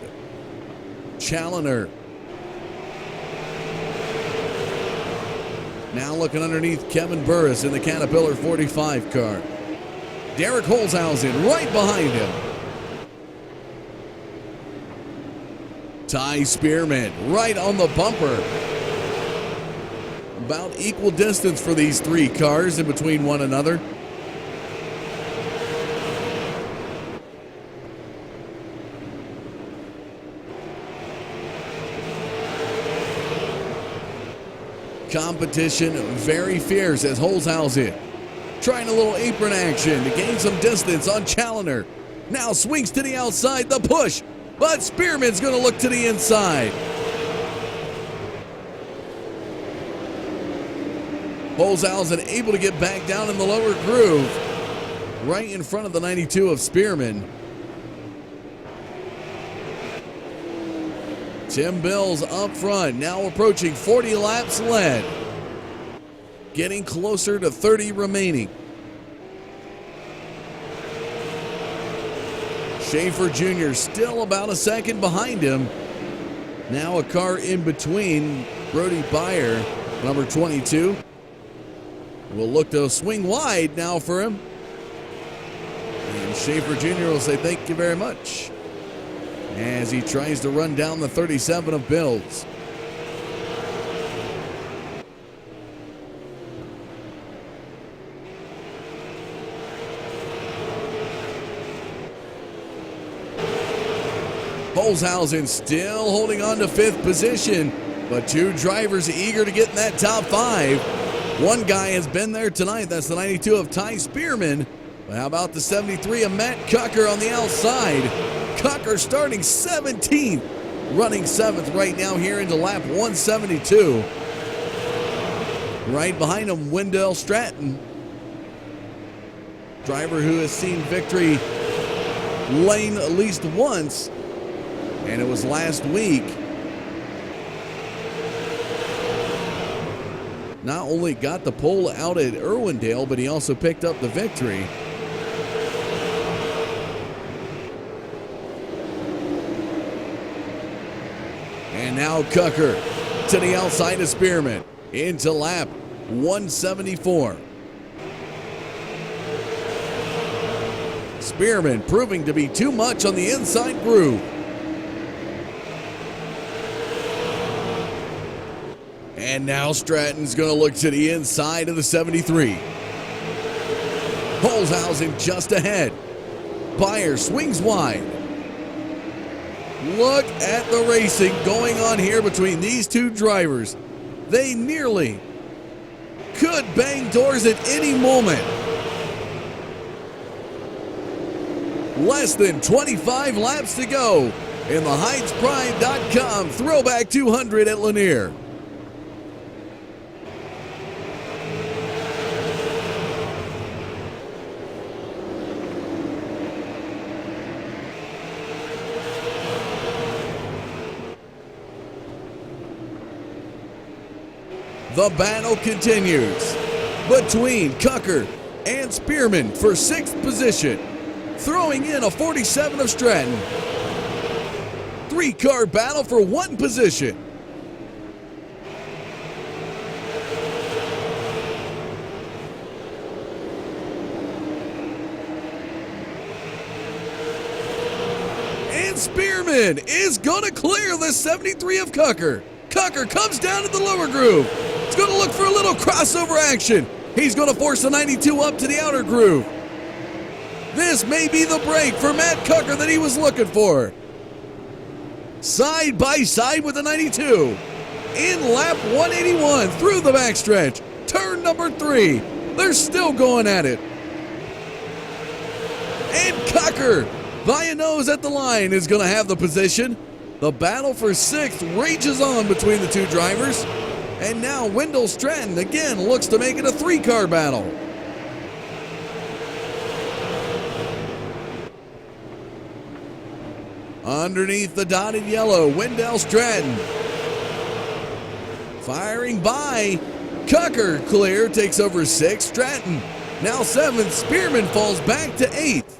Challoner now looking underneath Kevin Burris in the Caterpillar 45 car. Derek Holzhausen right behind him. Ty Spearman right on the bumper. About equal distance for these 3 cars in between one another. Competition very fierce as Holzhausen trying a little apron action to gain some distance on Challoner. Now swings to the outside, the push, but Spearman's going to look to the inside. Holzhausen able to get back down in the lower groove, right in front of the 92 of Spearman. Tim Bills up front, now approaching 40 laps led. Getting closer to 30 remaining. Schaefer Jr. still about a second behind him. Now a car in between. Brody Byer, number 22. Will look to swing wide now for him. And Schaefer Jr. will say thank you very much as he tries to run down the 37 of Bills. Holzhausen still holding on to 5th position, but 2 drivers eager to get in that top 5. One guy has been there tonight. That's the 92 of Ty Spearman. But how about the 73 of Matt Cucker on the outside? Cucker starting 17th, running 7th right now here into lap 172. Right behind him, Wendell Stratton. Driver who has seen victory lane at least once, and it was last week. Not only got the pole out at Irwindale, but he also picked up the victory. And now Cucker to the outside of Spearman into lap 174. Spearman proving to be too much on the inside groove. And now Stratton's going to look to the inside of the 73. Holzhausen just ahead. Byer swings wide. Look at the racing going on here between these 2 drivers. They nearly could bang doors at any moment. Less than 25 laps to go in the HeightsPride.com Throwback 200 at Lanier. The battle continues between Cucker and Spearman for 6th position. Throwing in a 47 of Stratton. 3-car battle for 1 position. And Spearman is going to clear the 73 of Cucker. Cucker comes down to the lower groove. He's going to look for a little crossover action. He's going to force the 92 up to the outer groove. This may be the break for Matt Cucker that he was looking for. Side by side with the 92. In lap 181 through the backstretch. Turn number 3. They're still going at it. And Cucker, via nose at the line, is going to have the position. The battle for 6th rages on between the two drivers. And now Wendell Stratton again looks to make it a 3-car battle. Underneath the dotted yellow, Wendell Stratton. Firing by Cucker, clear, takes over 6th. Stratton now 7th. Spearman falls back to 8th.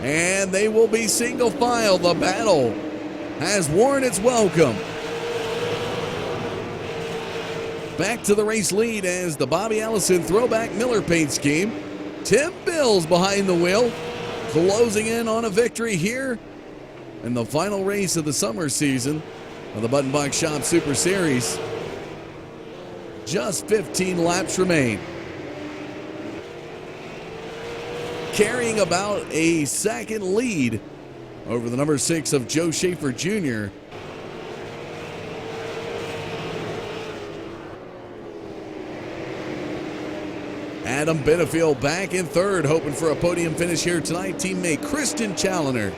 And they will be single file. The battle has worn its welcome. Back to the race lead as the Bobby Allison Throwback Miller paint scheme. Tim Bills behind the wheel, closing in on a victory here in the final race of the summer season of the Button Box Shop Super Series. Just 15 laps remain. Carrying about a second lead over the number 6 of Joe Schaefer Jr. Adam Benefield back in 3rd, hoping for a podium finish here tonight. Teammate Christian Challoner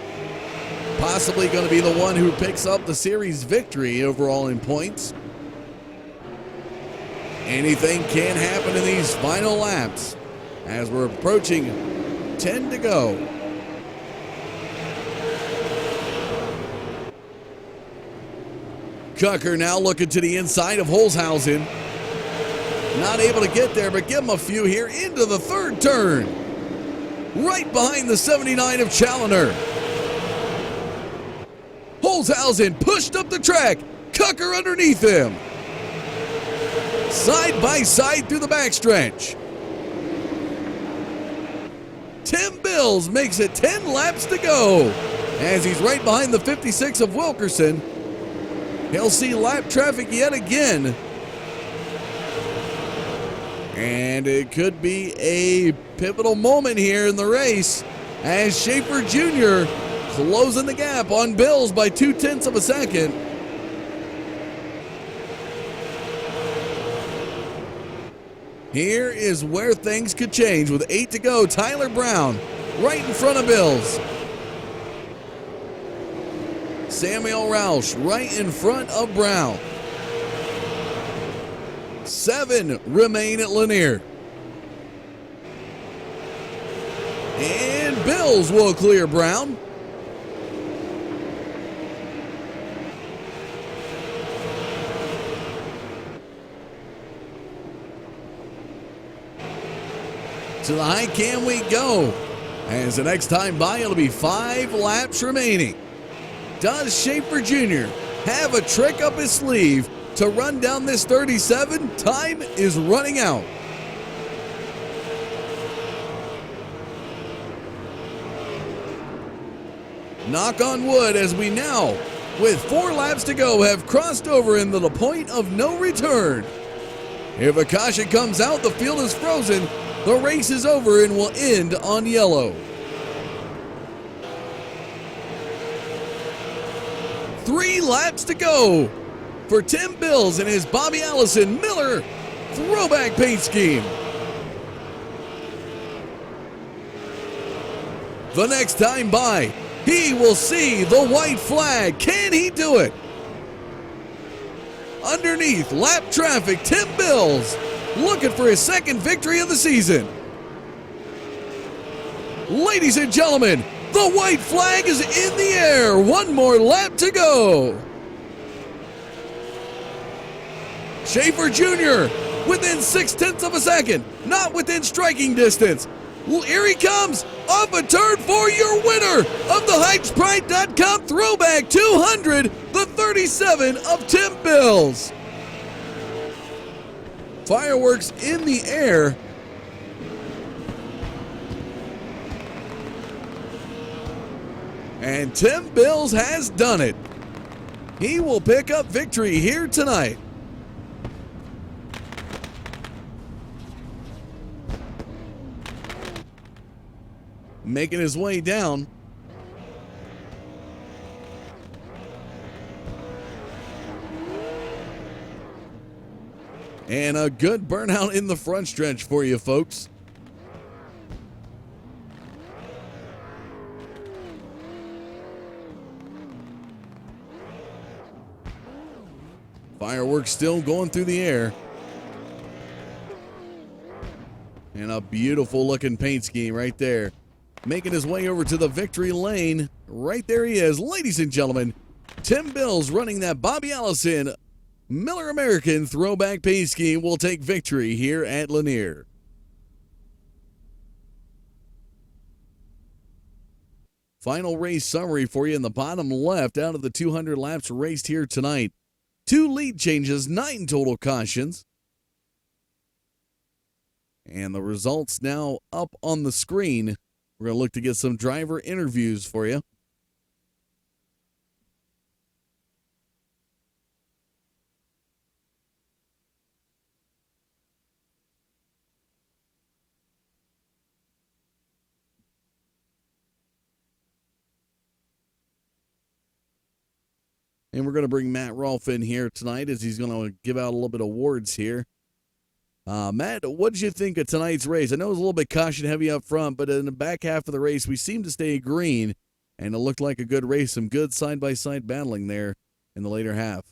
possibly going to be the one who picks up the series victory overall in points. Anything can happen in these final laps as we're approaching 10 to go. Cucker now looking to the inside of Holzhausen. Not able to get there, but give him a few here into the 3rd turn. Right behind the 79 of Challoner. Holzhausen pushed up the track. Cucker underneath him. Side by side through the backstretch. Tim Bills makes it 10 laps to go as he's right behind the 56 of Wilkerson. He'll see lap traffic yet again. And it could be a pivotal moment here in the race as Schaefer Jr. closing the gap on Bills by 0.2 of a second. Here is where things could change with 8 to go. Tyler Brown right in front of Bills. Samuel Roush right in front of Brown. 7 remain at Lanier. And Bills will clear Brown. To the high can we go. As the next time by, it'll be 5 laps remaining. Does Schaefer Jr. have a trick up his sleeve to run down this 37? Time is running out. Knock on wood as we now, with 4 laps to go, have crossed over into the point of no return. If a caution comes out, the field is frozen. The race is over and will end on yellow. 3 laps to go for Tim Bills and his Bobby Allison Miller Throwback paint scheme. The next time by, he will see the white flag. Can he do it? Underneath lap traffic, Tim Bills looking for his 2nd victory of the season. Ladies and gentlemen, the white flag is in the air. 1 more lap to go. Schaefer Jr. within 0.6 of a second, not within striking distance. Here he comes, off a turn for your winner of the HeightsPride.com Throwback 200, the 37 of Tim Bills. Fireworks in the air. And Tim Bills has done it. He will pick up victory here tonight. Making his way down. And a good burnout in the front stretch for you folks. Fireworks still going through the air. And a beautiful looking paint scheme right there. Making his way over to the victory lane. Right there he is. Ladies and gentlemen, Tim Bills running that Bobby Allison Miller American throwback paint scheme will take victory here at Lanier. Final race summary for you in the bottom left. Out of the 200 laps raced here tonight, 2 lead changes, 9 total cautions. And the results now up on the screen. We're going to look to get some driver interviews for you. And we're going to bring Matt Rolfe in here tonight as he's going to give out a little bit of awards here. Matt, what did you think of tonight's race? I know it was a little bit caution heavy up front, but in the back half of the race, we seemed to stay green, and it looked like a good race. Some good side-by-side battling there in the later half.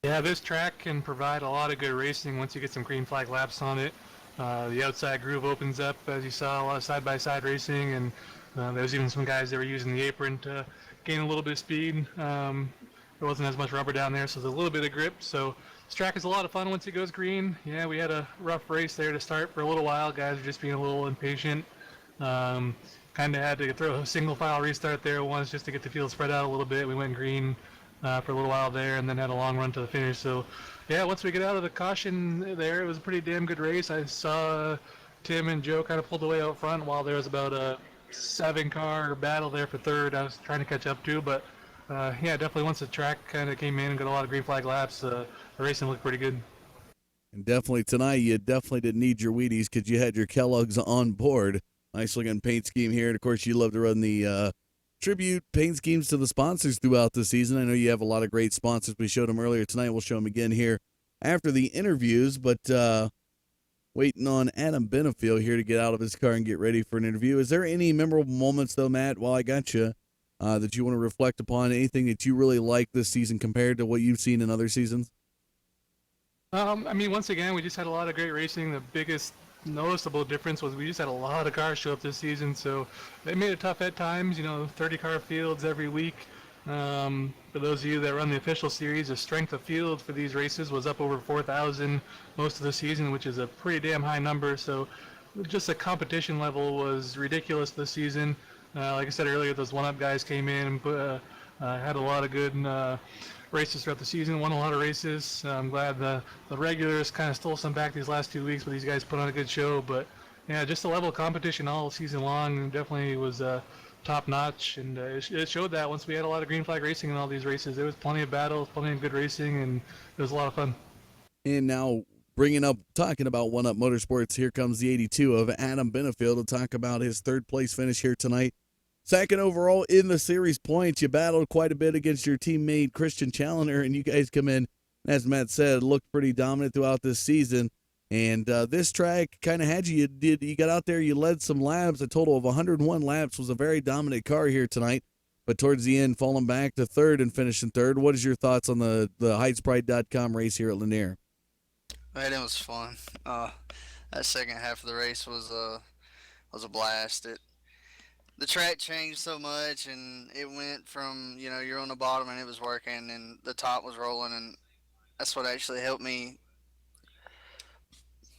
Yeah, this track can provide a lot of good racing once you get some green flag laps on it. The outside groove opens up, as you saw, a lot of side-by-side racing, and there was even some guys that were using the apron to gain a little bit of speed. There wasn't as much rubber down there, so there's a little bit of grip. So this track is a lot of fun once it goes green. Yeah, we had a rough race there to start for a little while. Guys were just being a little impatient. Kind of had to throw a single file restart there once just to get the field spread out a little bit. We went green for a little while there and then had a long run to the finish. So yeah, once we get out of the caution there, it was a pretty damn good race. I saw Tim and Joe kind of pulled away out front while there was about a 7-car battle there for third. I was trying to catch up to, but yeah, definitely once the track kind of came in and got a lot of green flag laps, the racing looked pretty good. And definitely tonight, you definitely didn't need your Wheaties because you had your Kellogg's on board. Nice looking paint scheme here. And of course, you love to run the tribute paint schemes to the sponsors throughout the season. I know you have a lot of great sponsors. We showed them earlier tonight. We'll show them again here after the interviews. But waiting on Adam Benefield here to get out of his car and get ready for an interview. Is there any memorable moments, though, Matt, while I got you, that you want to reflect upon? Anything that you really like this season compared to what you've seen in other seasons? I mean, once again, we just had a lot of great racing. The biggest noticeable difference was we just had a lot of cars show up this season, so they made it tough at times, 30-car fields every week. For those of you that run the official series, the strength of field for these races was up over 4,000 most of the season, which is a pretty damn high number, so just the competition level was ridiculous this season. Like I said earlier, those one-up guys came in and had a lot of good races throughout the season, won a lot of races. I'm glad the regulars kind of stole some back these last 2 weeks, but these guys put on a good show. But yeah, just the level of competition all season long definitely was top notch, and it showed that once we had a lot of green flag racing in all these races. There was plenty of battles, plenty of good racing, and it was a lot of fun. And now talking about One Up Motorsports, here comes the 82 of Adam Benefield to talk about his third place finish here tonight. Second overall in the series points. You battled quite a bit against your teammate Christian Challoner, and you guys come in, as Matt said, looked pretty dominant throughout this season. And this track kind of had you. You got out there, you led some laps. A total of 101 laps. Was a very dominant car here tonight. But towards the end, falling back to third and finishing third. What is your thoughts on the HeightsPride.com race here at Lanier? Man, it was fun. That second half of the race was a blast. The track changed so much, and it went from, you're on the bottom and it was working, and the top was rolling, and that's what actually helped me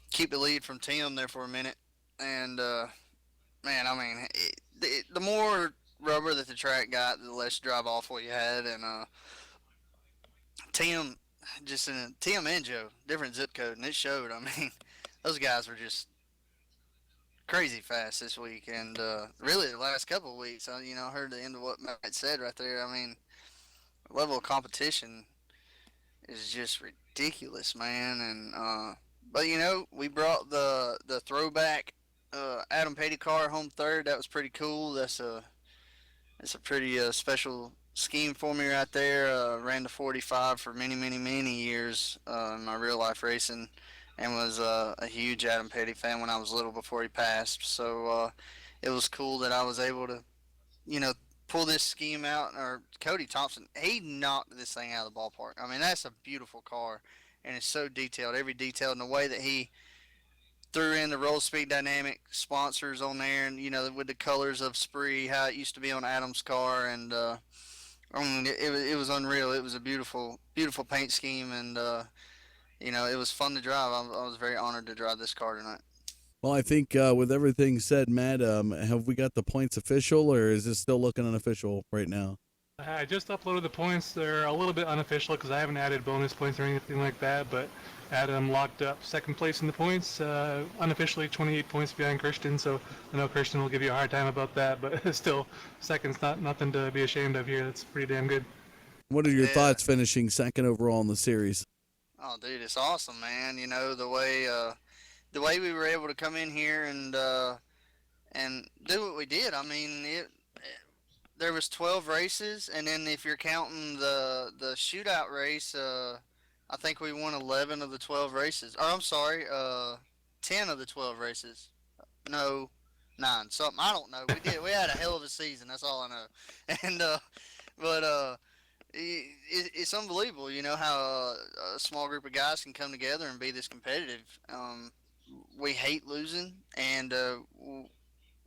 keep the lead from Tim there for a minute. And, man, I mean, the more rubber that the track got, the less drive off what you had, and Tim and Joe, different zip code, and it showed. I mean, those guys were just crazy fast this week, and really the last couple of weeks. I heard the end of what Matt said right there. I mean, the level of competition is just ridiculous, man. And but we brought the throwback Adam Petty car home third. That was pretty cool. That's a pretty special scheme for me right there. Ran the 45 for many, many, many years in my real life racing, and was a huge Adam Petty fan when I was little before he passed. So it was cool that I was able to, you know, pull this scheme out. Or Cody Thompson, he knocked this thing out of the ballpark. I mean, that's a beautiful car, and it's so detailed, every detail, in the way that he threw in the roll speed dynamic sponsors on there, and with the colors of Spree, how it used to be on Adam's car, and I mean, it was unreal. It was a beautiful, beautiful paint scheme, and it was fun to drive. I was very honored to drive this car tonight. Well, I think with everything said, Matt, have we got the points official, or is this still looking unofficial right now? I just uploaded the points. They're a little bit unofficial because I haven't added bonus points or anything like that, but Adam locked up second place in the points, unofficially 28 points behind Christian, so I know Christian will give you a hard time about that, but still, second's nothing to be ashamed of here. That's pretty damn good. What are your Yeah. thoughts finishing second overall in the series? Oh, dude, it's awesome, man. The way we were able to come in here and do what we did. I mean, there was 12 races, and then if you're counting the shootout race, I think we won 11 of the 12 races. Or I'm sorry, 10 of the 12 races. No, 9, something. I don't know. We had a hell of a season. That's all I know. And but it's unbelievable, how a small group of guys can come together and be this competitive. We hate losing, and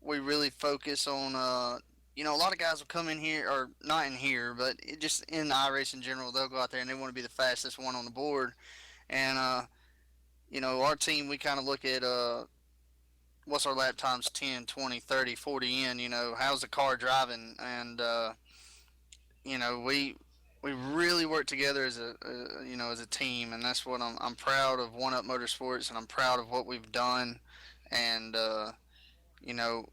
we really focus on. A lot of guys will come in here, or not in here, but just in iRace in general. They'll go out there and they want to be the fastest one on the board. And our team, we kind of look at what's our lap times, 10, 20, 30, 40 in. How's the car driving, and we really work together as a team, and that's what I'm proud of. One Up Motorsports, and I'm proud of what we've done, and you know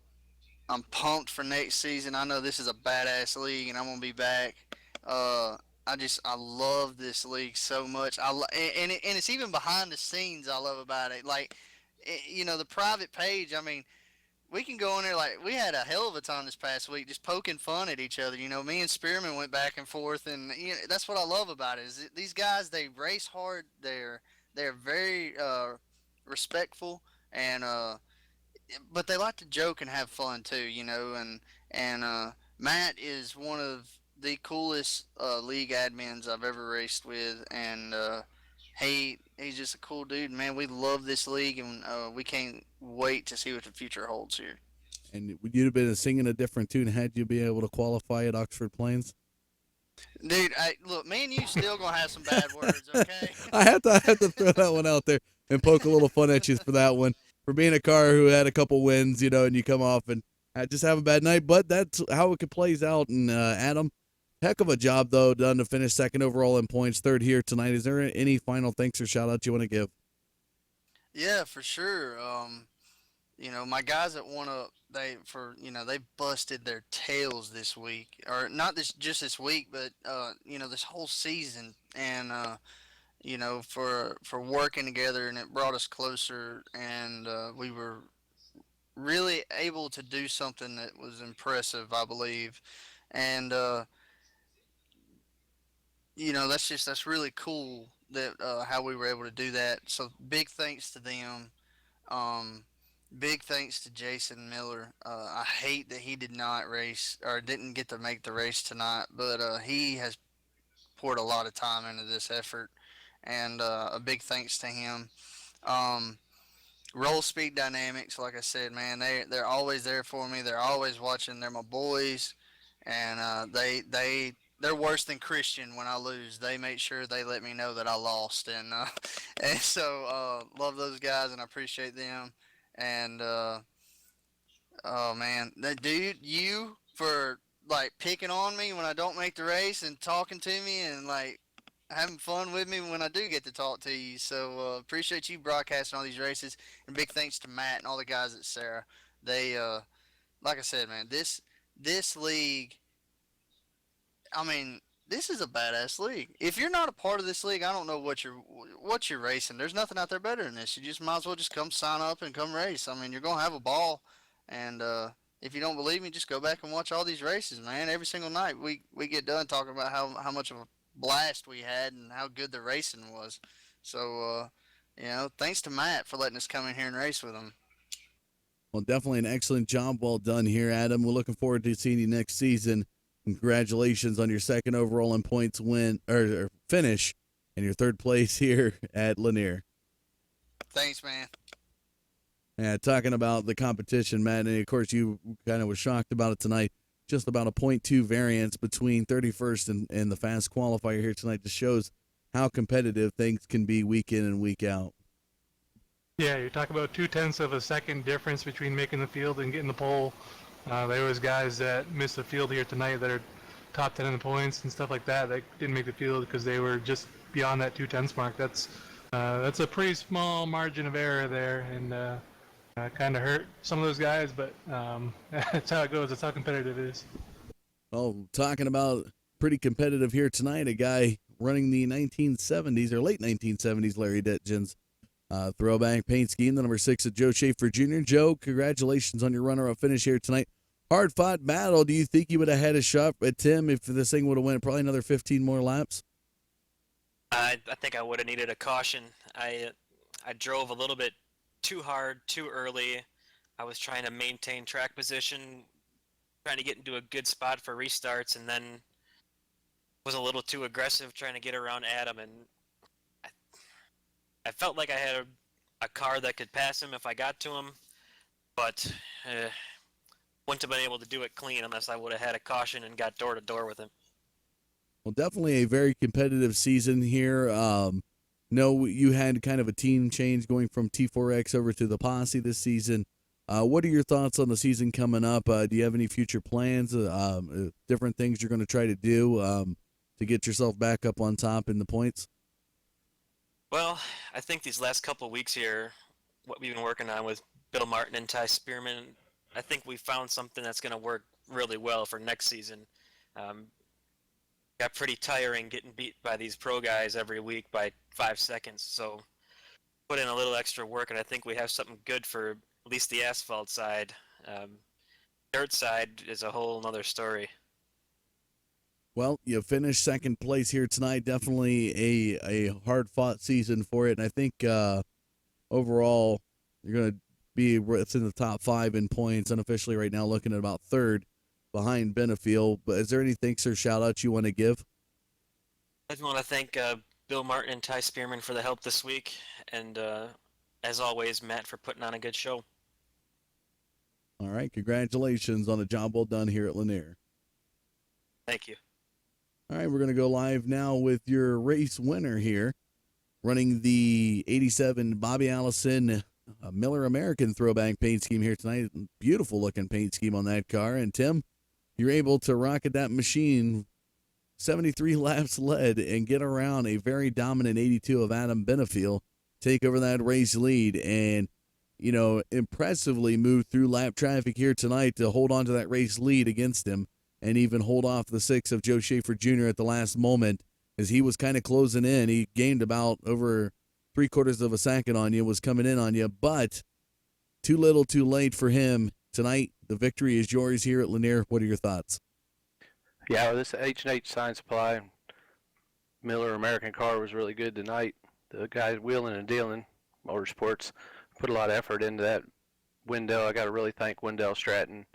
I'm pumped for next season. I know this is a badass league, and I'm gonna be back. I love this league so much. And it's even behind the scenes I love about it. Like, the private page. I mean, we can go in there, like, we had a hell of a time this past week just poking fun at each other. Me and Spearman went back and forth, and that's what I love about it. Is these guys, they race hard. They're very respectful, and but they like to joke and have fun too. And Matt is one of the coolest league admins I've ever raced with, and he's just a cool dude, man. We love this league, and we can't wait to see what the future holds here. And would you have been singing a different tune had you been able to qualify at Oxford Plains? Dude, look, me and you still gonna have some bad words, okay? I had to throw that one out there and poke a little fun at you for that one, for being a car who had a couple wins, and you come off and just have a bad night. But that's how it plays out. And Adam, heck of a job though done to finish second overall in points, third here tonight. Is there any final thanks or shout out you want to give? Yeah, for sure. My guys at One Up, they busted their tails this week, or not just this week, but this whole season, and for working together, and it brought us closer, and we were really able to do something that was impressive, I believe, and that's really cool that how we were able to do that. So big thanks to them. Um, Big thanks to Jason Miller. I hate that he did not race, or didn't get to make the race tonight, but he has poured a lot of time into this effort, and a big thanks to him. Um, Roll Speed Dynamics, like I said, man, they're always there for me. They're always watching. They're my boys, and they're worse than Christian when I lose. They make sure they let me know that I lost, and and so love those guys, and I appreciate them. And oh man, that dude, you for like picking on me when I don't make the race, and talking to me, and like having fun with me when I do get to talk to you. So appreciate you broadcasting all these races, and big thanks to Matt and all the guys at SARA. They like I said, man, this league, I mean, this is a badass league. If you're not a part of this league, I don't know what you're racing. There's nothing out there better than this. You just might as well just come sign up and come race. I mean, you're gonna have a ball, and if you don't believe me, just go back and watch all these races, man. Every single night we get done talking about how much of a blast we had and how good the racing was. So, thanks to Matt for letting us come in here and race with him. Well, definitely an excellent job. Well done here, Adam. We're looking forward to seeing you next season. Congratulations on your second overall in points win or finish and your third place here at Lanier. Thanks, man. Yeah, talking about the competition, Matt, and of course you kind of was shocked about it tonight. Just about a 0.2 variance between 31st and the fast qualifier here tonight just shows how competitive things can be week in and week out. Yeah, you're talking about 0.2 of a second difference between making the field and getting the pole. There was guys that missed the field here tonight that are top 10 in the points and stuff like that didn't make the field because they were just beyond that 0.2 mark. That's a pretty small margin of error there, and kind of hurt some of those guys, but that's how it goes. That's how competitive it is. Well, talking about pretty competitive here tonight, a guy running the 1970s or late 1970s Larry Ditgens throwback paint scheme, the number 6 of Joe Schaefer Jr. Joe, congratulations on your runner-up finish here tonight. Hard-fought battle. Do you think you would have had a shot at Tim if this thing would have went probably another 15 more laps? I think I would have needed a caution. I drove a little bit too hard, too early. I was trying to maintain track position, trying to get into a good spot for restarts, and then was a little too aggressive trying to get around Adam, and I felt like I had a car that could pass him if I got to him, but wouldn't have been able to do it clean unless I would have had a caution and got door to door with him. Well, definitely a very competitive season here. No, you had kind of a team change going from T4X over to the Posse this season. What are your thoughts on the season coming up? Do you have any future plans, different things you're going to try to do to get yourself back up on top in the points? Well, I think these last couple of weeks here, what we've been working on with Bill Martin and Ty Spearman, I think we found something that's going to work really well for next season. Got pretty tiring getting beat by these pro guys every week by 5 seconds, so put in a little extra work, and I think we have something good for at least the asphalt side. Dirt side is a whole other story. Well, you finished second place here tonight. Definitely a hard-fought season for it, and I think overall you're going to be within the top 5 in points. Unofficially right now looking at about third behind Benefield. But is there any thanks or shout-outs you want to give? I just want to thank Bill Martin and Ty Spearman for the help this week, and as always, Matt for putting on a good show. All right, congratulations on a job well done here at Lanier. Thank you. All right, we're going to go live now with your race winner here, running the 87 Bobby Allison Miller American throwback paint scheme here tonight. Beautiful looking paint scheme on that car. And Tim, you're able to rocket that machine 73 laps led and get around a very dominant 82 of Adam Benefield, take over that race lead, and impressively move through lap traffic here tonight to hold on to that race lead against him, and even hold off the 6 of Joe Schaefer Jr. at the last moment as he was kind of closing in. He gained about over 3/4 of a second on you, was coming in on you, but too little too late for him. Tonight, the victory is yours here at Lanier. What are your thoughts? Yeah, this H&H Sign Supply Miller American car was really good tonight. The guys wheeling and dealing, Motorsports, put a lot of effort into that. Wendell, I got to really thank Wendell Stratton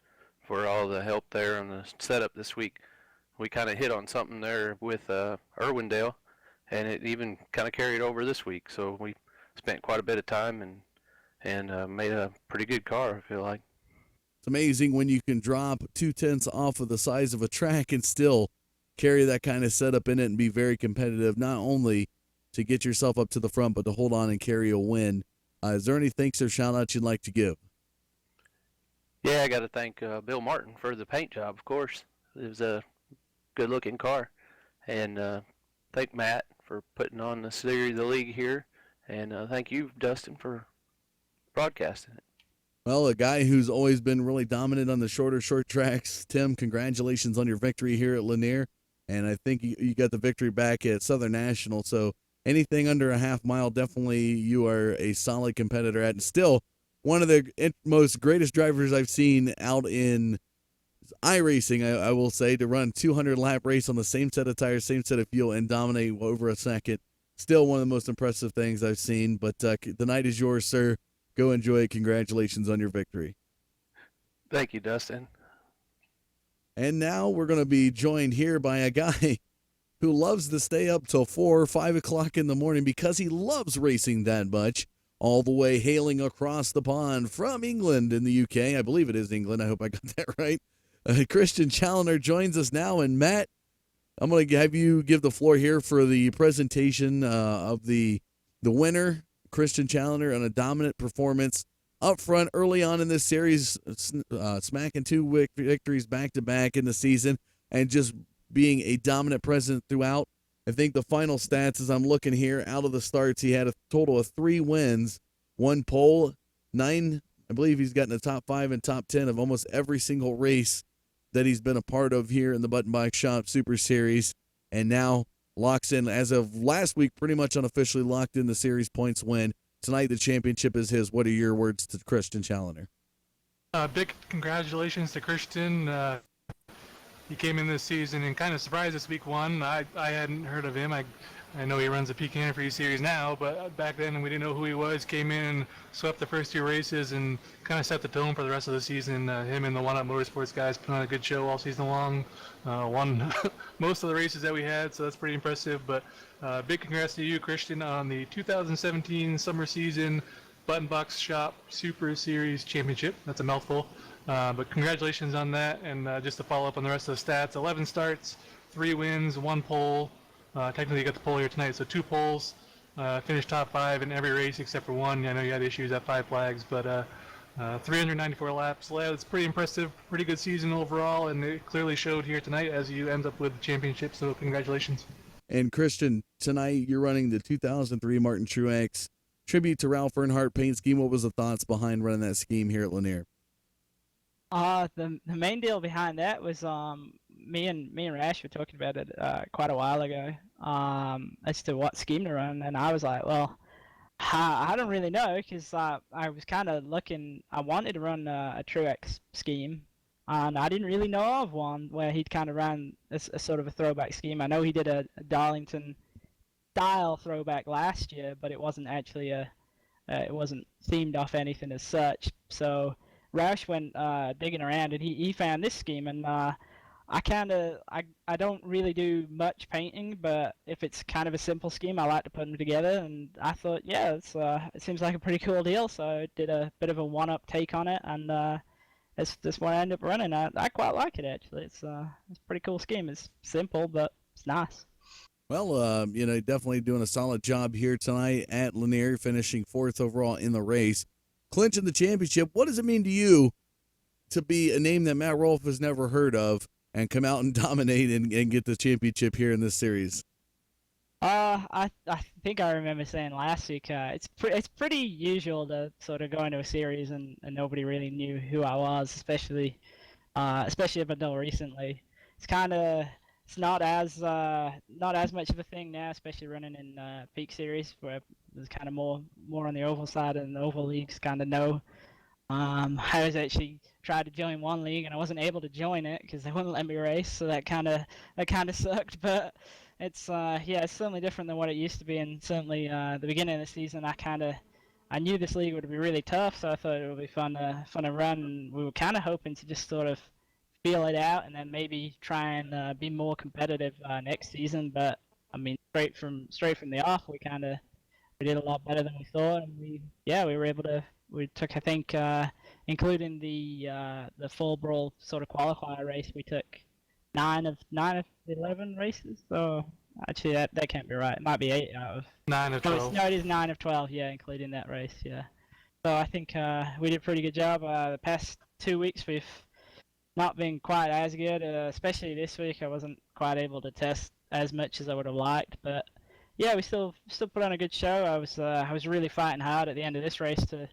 for all the help there on the setup this week. We kind of hit on something there with Irwindale, and it even kind of carried over this week. So we spent quite a bit of time and made a pretty good car, I feel like. It's amazing when you can drop 2/10 off of the size of a track and still carry that kind of setup in it and be very competitive, not only to get yourself up to the front, but to hold on and carry a win. Is there any thanks or shout-outs you'd like to give? Yeah, I got to thank Bill Martin for the paint job, of course. It was a good-looking car. And thank Matt for putting on the series of the league here. And thank you, Dustin, for broadcasting it. Well, a guy who's always been really dominant on the short tracks. Tim, congratulations on your victory here at Lanier. And I think you got the victory back at Southern National. So anything under a half mile, definitely you are a solid competitor at. And still, one of the most greatest drivers I've seen out in iRacing, I will say, to run 200 lap race on the same set of tires, same set of fuel, and dominate over a second. Still one of the most impressive things I've seen. But the night is yours, sir. Go enjoy it. Congratulations on your victory. Thank you, Dustin. And now we're going to be joined here by a guy who loves to stay up till 4 or 5 o'clock in the morning because he loves racing that much. All the way hailing across the pond from England in the UK. I believe it is England. I hope I got that right. Christian Challoner joins us now. And Matt, I'm going to have you give the floor here for the presentation of the winner, Christian Challoner, on a dominant performance up front early on in this series, smacking 2 victories back-to-back in the season and just being a dominant presence throughout. I think the final stats, as I'm looking here, out of the starts, he had a total of 3 wins, 1 pole, 9. I believe he's gotten the top 5 and top 10 of almost every single race that he's been a part of here in the Button Box Shop Super Series, and now locks in, as of last week, pretty much unofficially locked in the series points win. Tonight, the championship is his. What are your words to Christian Challoner? Big congratulations to Christian. He came in this season and kind of surprised us week 1. I hadn't heard of him. I know he runs a Peak Antifreeze series now, but back then we didn't know who he was. Came in and swept the first 2 races and kind of set the tone for the rest of the season. Him and the One Up Motorsports guys put on a good show all season long. Won most of the races that we had, so that's pretty impressive. But big congrats to you, Christian, on the 2017 summer season Button Box Shop Super Series Championship. That's a mouthful. But congratulations on that, and just to follow up on the rest of the stats, 11 starts, 3 wins, 1 pole. Technically you got the pole here tonight, so 2 poles. Finished top 5 in every race except for 1. I know you had issues at 5 flags, but 394 laps. That's pretty impressive, pretty good season overall, and it clearly showed here tonight as you end up with the championship, so congratulations. And Christian, tonight you're running the 2003 Martin Truex tribute to Ralph Earnhardt paint scheme. What was the thoughts behind running that scheme here at Lanier? The main deal behind that was me and Rash were talking about it quite a while ago as to what scheme to run, and I was like, well, I don't really know, because I was kind of looking. I wanted to run a Truex scheme, and I didn't really know of one where he'd kind of ran a sort of a throwback scheme. I know he did a Darlington style throwback last year, but it wasn't actually it wasn't themed off anything as such. So Roush went digging around, and he found this scheme, and I don't really do much painting, but if it's kind of a simple scheme, I like to put them together, and I thought, yeah, it seems like a pretty cool deal, so I did a bit of a one-up take on it, and that's what I ended up running. I quite like it, actually. It's a pretty cool scheme. It's simple, but it's nice. Well, definitely doing a solid job here tonight at Lanier, finishing 4th overall in the race, clinching the championship. What does it mean to you to be a name that Matt Rolfe has never heard of and come out and dominate and get the championship here in this series? I think I remember saying last week, it's pretty usual to sort of go into a series and nobody really knew who I was, especially up until recently. It's not as much of a thing now, especially running in Peak Series, where there's kind of more on the oval side, and the oval leagues kind of know. I was actually tried to join one league, and I wasn't able to join it because they wouldn't let me race, so that kind of sucked. But it's certainly different than what it used to be, and certainly the beginning of the season, I knew this league would be really tough, so I thought it would be fun to run. And we were kind of hoping to just sort of feel it out, and then maybe try and be more competitive next season. But I mean, straight from the off, we did a lot better than we thought, and we were able to. We took, I think, including the full brawl sort of qualifier race, we took 9 of 11 races. So actually, that can't be right. It might be 8 out of 9 of 12. No, it is 9 of 12. Yeah, including that race. Yeah. So I think we did a pretty good job. The past 2 weeks we've not been quite as good, especially this week. I wasn't quite able to test as much as I would have liked, but yeah, we still put on a good show. I was really fighting hard at the end of this race to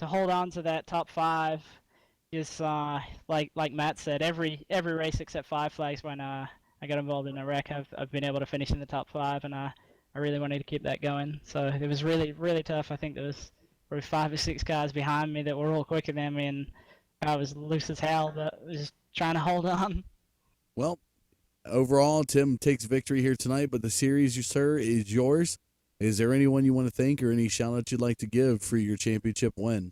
hold on to that top 5. Just like Matt said, every race except 5 flags, when I got involved in a wreck, I've been able to finish in the top 5, and I really wanted to keep that going. So it was really, really tough. I think there was probably 5 or 6 cars behind me that were all quicker than me, and I was loose as hell, but was just trying to hold on. Well, overall, Tim takes victory here tonight, but the series, sir, is yours. Is there anyone you want to thank or any shout out you'd like to give for your championship win?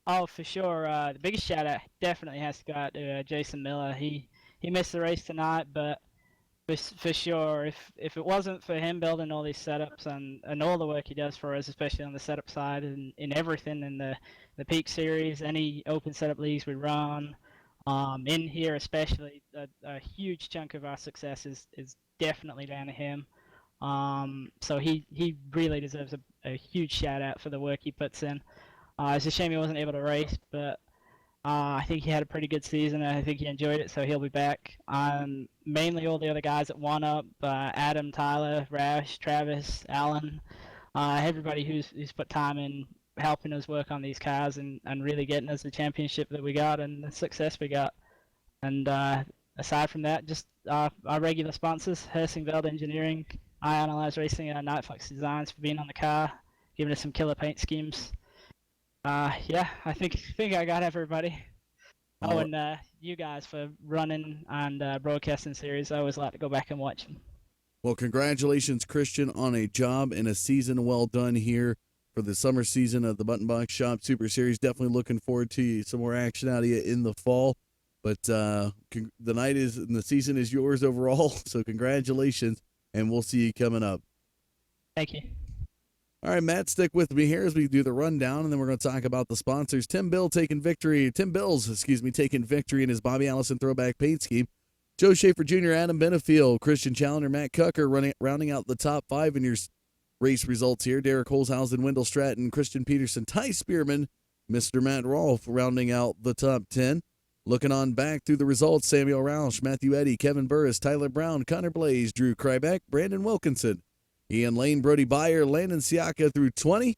Oh, for sure. The biggest shout out definitely has to go out to Jason Miller. He missed the race tonight, but for sure, if it wasn't for him building all these setups and all the work he does for us, especially on the setup side and in everything in the Peak Series, any open setup leagues we run, in here especially, a huge chunk of our success is definitely down to him. So he really deserves a huge shout out for the work he puts in. It's a shame he wasn't able to race, but I think he had a pretty good season, and I think he enjoyed it, so he'll be back. Mainly all the other guys that won up, Adam, Tyler, Rash, Travis, Alan, everybody who's put time in helping us work on these cars and really getting us the championship that we got and the success we got. And aside from that, just our regular sponsors, Hersingveld Engineering, Analyze Racing, and Nightfox Designs for being on the car, giving us some killer paint schemes. Yeah, I think I got everybody. Oh, and you guys for running and broadcasting series. I always like to go back and watch them. Well, congratulations, Christian, on a job and a season well done here for the summer season of the Button Box Shop Super Series. Definitely looking forward to some more action out of you in the fall. But the night is and the season is yours overall. So congratulations, and we'll see you coming up. Thank you. All right, Matt, stick with me here as we do the rundown, and then we're going to talk about the sponsors. Tim Bills taking victory in his Bobby Allison throwback paint scheme. Joe Schaefer Jr., Adam Benefield, Christian Challenger, Matt Cucker rounding out the top 5 in your race results here. Derek Holzhausen, Wendell Stratton, Christian Peterson, Ty Spearman, Mr. Matt Rolfe rounding out the top 10. Looking on back through the results, Samuel Roush, Matthew Eddy, Kevin Burris, Tyler Brown, Connor Blaze, Drew Krybeck, Brandon Wilkinson, Ian Lane, Brody Byer, Landon Siaka through 20.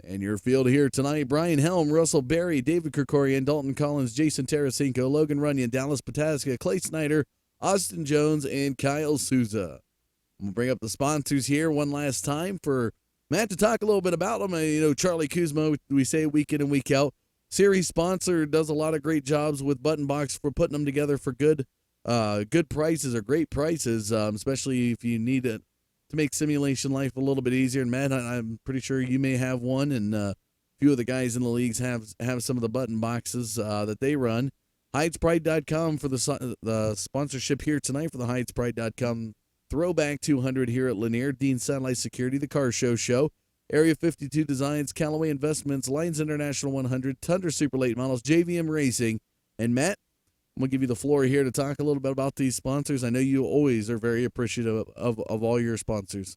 And your field here tonight, Brian Helm, Russell Berry, David Krikorian, Dalton Collins, Jason Tarasenko, Logan Runyon, Dallas Pataska, Clay Snyder, Austin Jones, and Kyle Souza. I'm going to bring up the sponsors here one last time for Matt to talk a little bit about them. Charlie Kuzma, we say week in and week out. Series sponsor, does a lot of great jobs with Button Box for putting them together for good prices or great prices, especially if you need it to make simulation life a little bit easier. And Matt, I'm pretty sure you may have one, and a few of the guys in the leagues have some of the button boxes that they run. HydesPride.com for the sponsorship here tonight for the HydesPride.com Throwback 200 here at Lanier. Dean Satellite Security, the Car Show. Area 52 Designs, Callaway Investments, Lions International 100, Tundra Super Late Models, JVM Racing. And Matt, I'm going to give you the floor here to talk a little bit about these sponsors. I know you always are very appreciative of all your sponsors.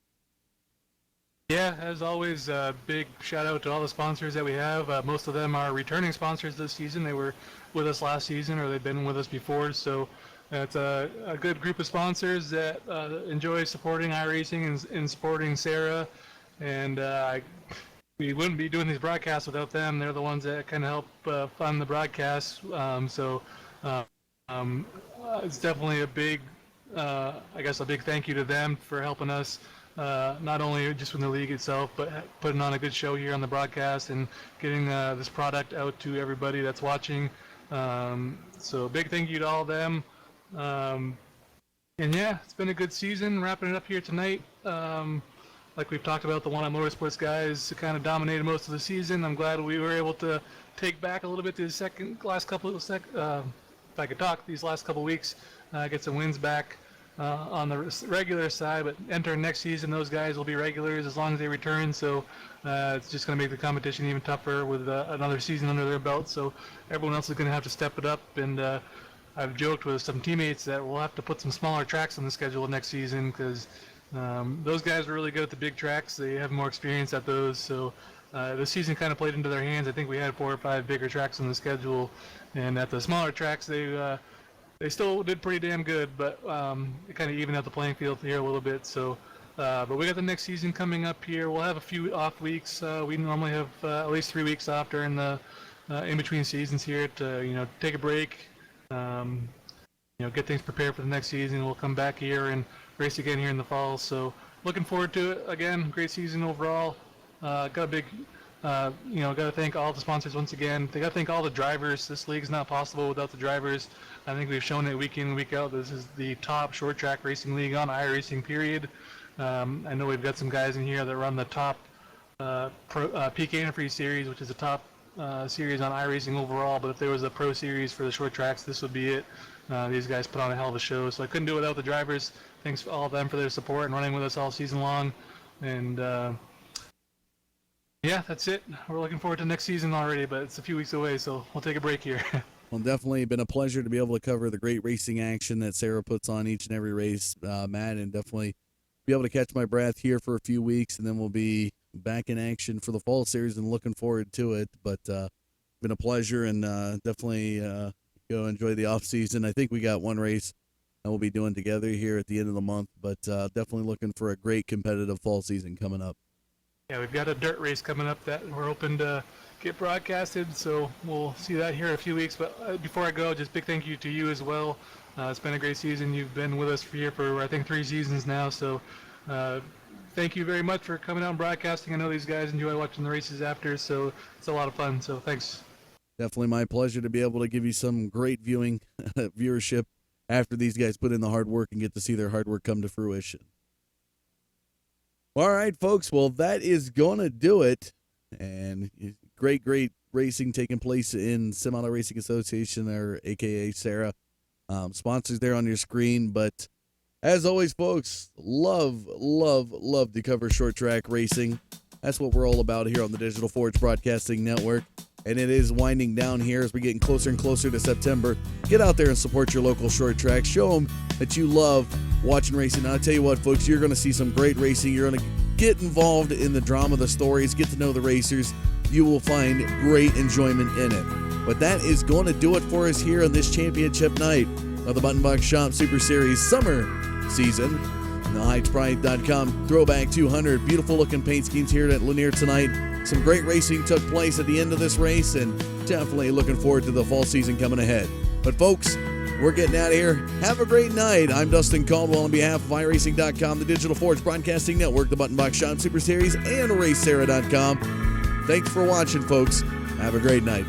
Yeah, as always, big shout out to all the sponsors that we have. Most of them are returning sponsors this season. They were with us last season or they've been with us before. So it's a good group of sponsors that enjoy supporting iRacing and supporting SARA. And we wouldn't be doing these broadcasts without them. They're the ones that kind of help fund the broadcasts. It's definitely a big thank you to them for helping us, not only just from the league itself, but putting on a good show here on the broadcast and getting this product out to everybody that's watching. So big thank you to all of them. And yeah, it's been a good season. Wrapping it up here tonight. Like we've talked about, the One Up Motorsports guys kind of dominated most of the season. I'm glad we were able to take back a little bit to the last couple of if I could talk, these last couple of weeks, get some wins back on the regular side. But entering next season, those guys will be regulars as long as they return. So it's just going to make the competition even tougher with another season under their belt. So everyone else is going to have to step it up. And I've joked with some teammates that we'll have to put some smaller tracks on the schedule next season because those guys are really good at the big tracks. They have more experience at those. So the season kind of played into their hands. I think we had 4 or 5 bigger tracks on the schedule. And at the smaller tracks, they still did pretty damn good, but it kind of evened out the playing field here a little bit. So, but we got the next season coming up here. We'll have a few off weeks. We normally have at least 3 weeks off during the in-between seasons here to take a break, get things prepared for the next season. We'll come back here and race again here in the fall. So looking forward to it. Again, great season overall. Got a big got to thank all the sponsors once again. They got to thank all the drivers. This league's not possible without the drivers. I think we've shown it week in, week out. This is the top short track racing league on iRacing, period. I know we've got some guys in here that run the top PK and Free series, which is the top series on iRacing overall. But if there was a pro series for the short tracks, this would be it. These guys put on a hell of a show, so I couldn't do it without the drivers. Thanks to all of them for their support and running with us all season long. And yeah, that's it. We're looking forward to next season already, but it's a few weeks away, so we'll take a break here. Well, definitely been a pleasure to be able to cover the great racing action that SARA puts on each and every race, Matt, and definitely be able to catch my breath here for a few weeks, and then we'll be back in action for the fall series and looking forward to it. But been a pleasure, and definitely go enjoy the off season. I think we got one race that we'll be doing together here at the end of the month, but definitely looking for a great competitive fall season coming up. Yeah, we've got a dirt race coming up that we're hoping to get broadcasted, so we'll see that here in a few weeks. But before I go, just big thank you to you as well. It's been a great season. You've been with us here for, I think, 3 seasons now, so thank you very much for coming out and broadcasting. I know these guys enjoy watching the races after, so it's a lot of fun, so thanks. Definitely my pleasure to be able to give you some great viewing viewership after these guys put in the hard work and get to see their hard work come to fruition. All right, folks. Well, that is going to do it. And great racing taking place in Sim Auto Racing Association, or AKA SARA. Sponsors there on your screen. But as always, folks, love to cover short track racing. That's what we're all about here on the Digital Forge Broadcasting Network. And it is winding down here as we're getting closer and closer to September. Get out there and support your local short track. Show them that you love watching racing. Now, I'll tell you what, folks, you're going to see some great racing. You're going to get involved in the drama, the stories, get to know the racers. You will find great enjoyment in it. But that is going to do it for us here on this championship night of the Button Box Shop Super Series summer season. The HeightsPride.com Throwback 200. Beautiful looking paint schemes here at Lanier tonight. Some great racing took place at the end of this race, and definitely looking forward to the fall season coming ahead. But folks, we're getting out of here. Have a great night. I'm Dustin Caldwell on behalf of iRacing.com, the Digital Forge Broadcasting Network, the Button Box Shop Super Series, and RaceSarah.com. Thanks for watching, folks. Have a great night.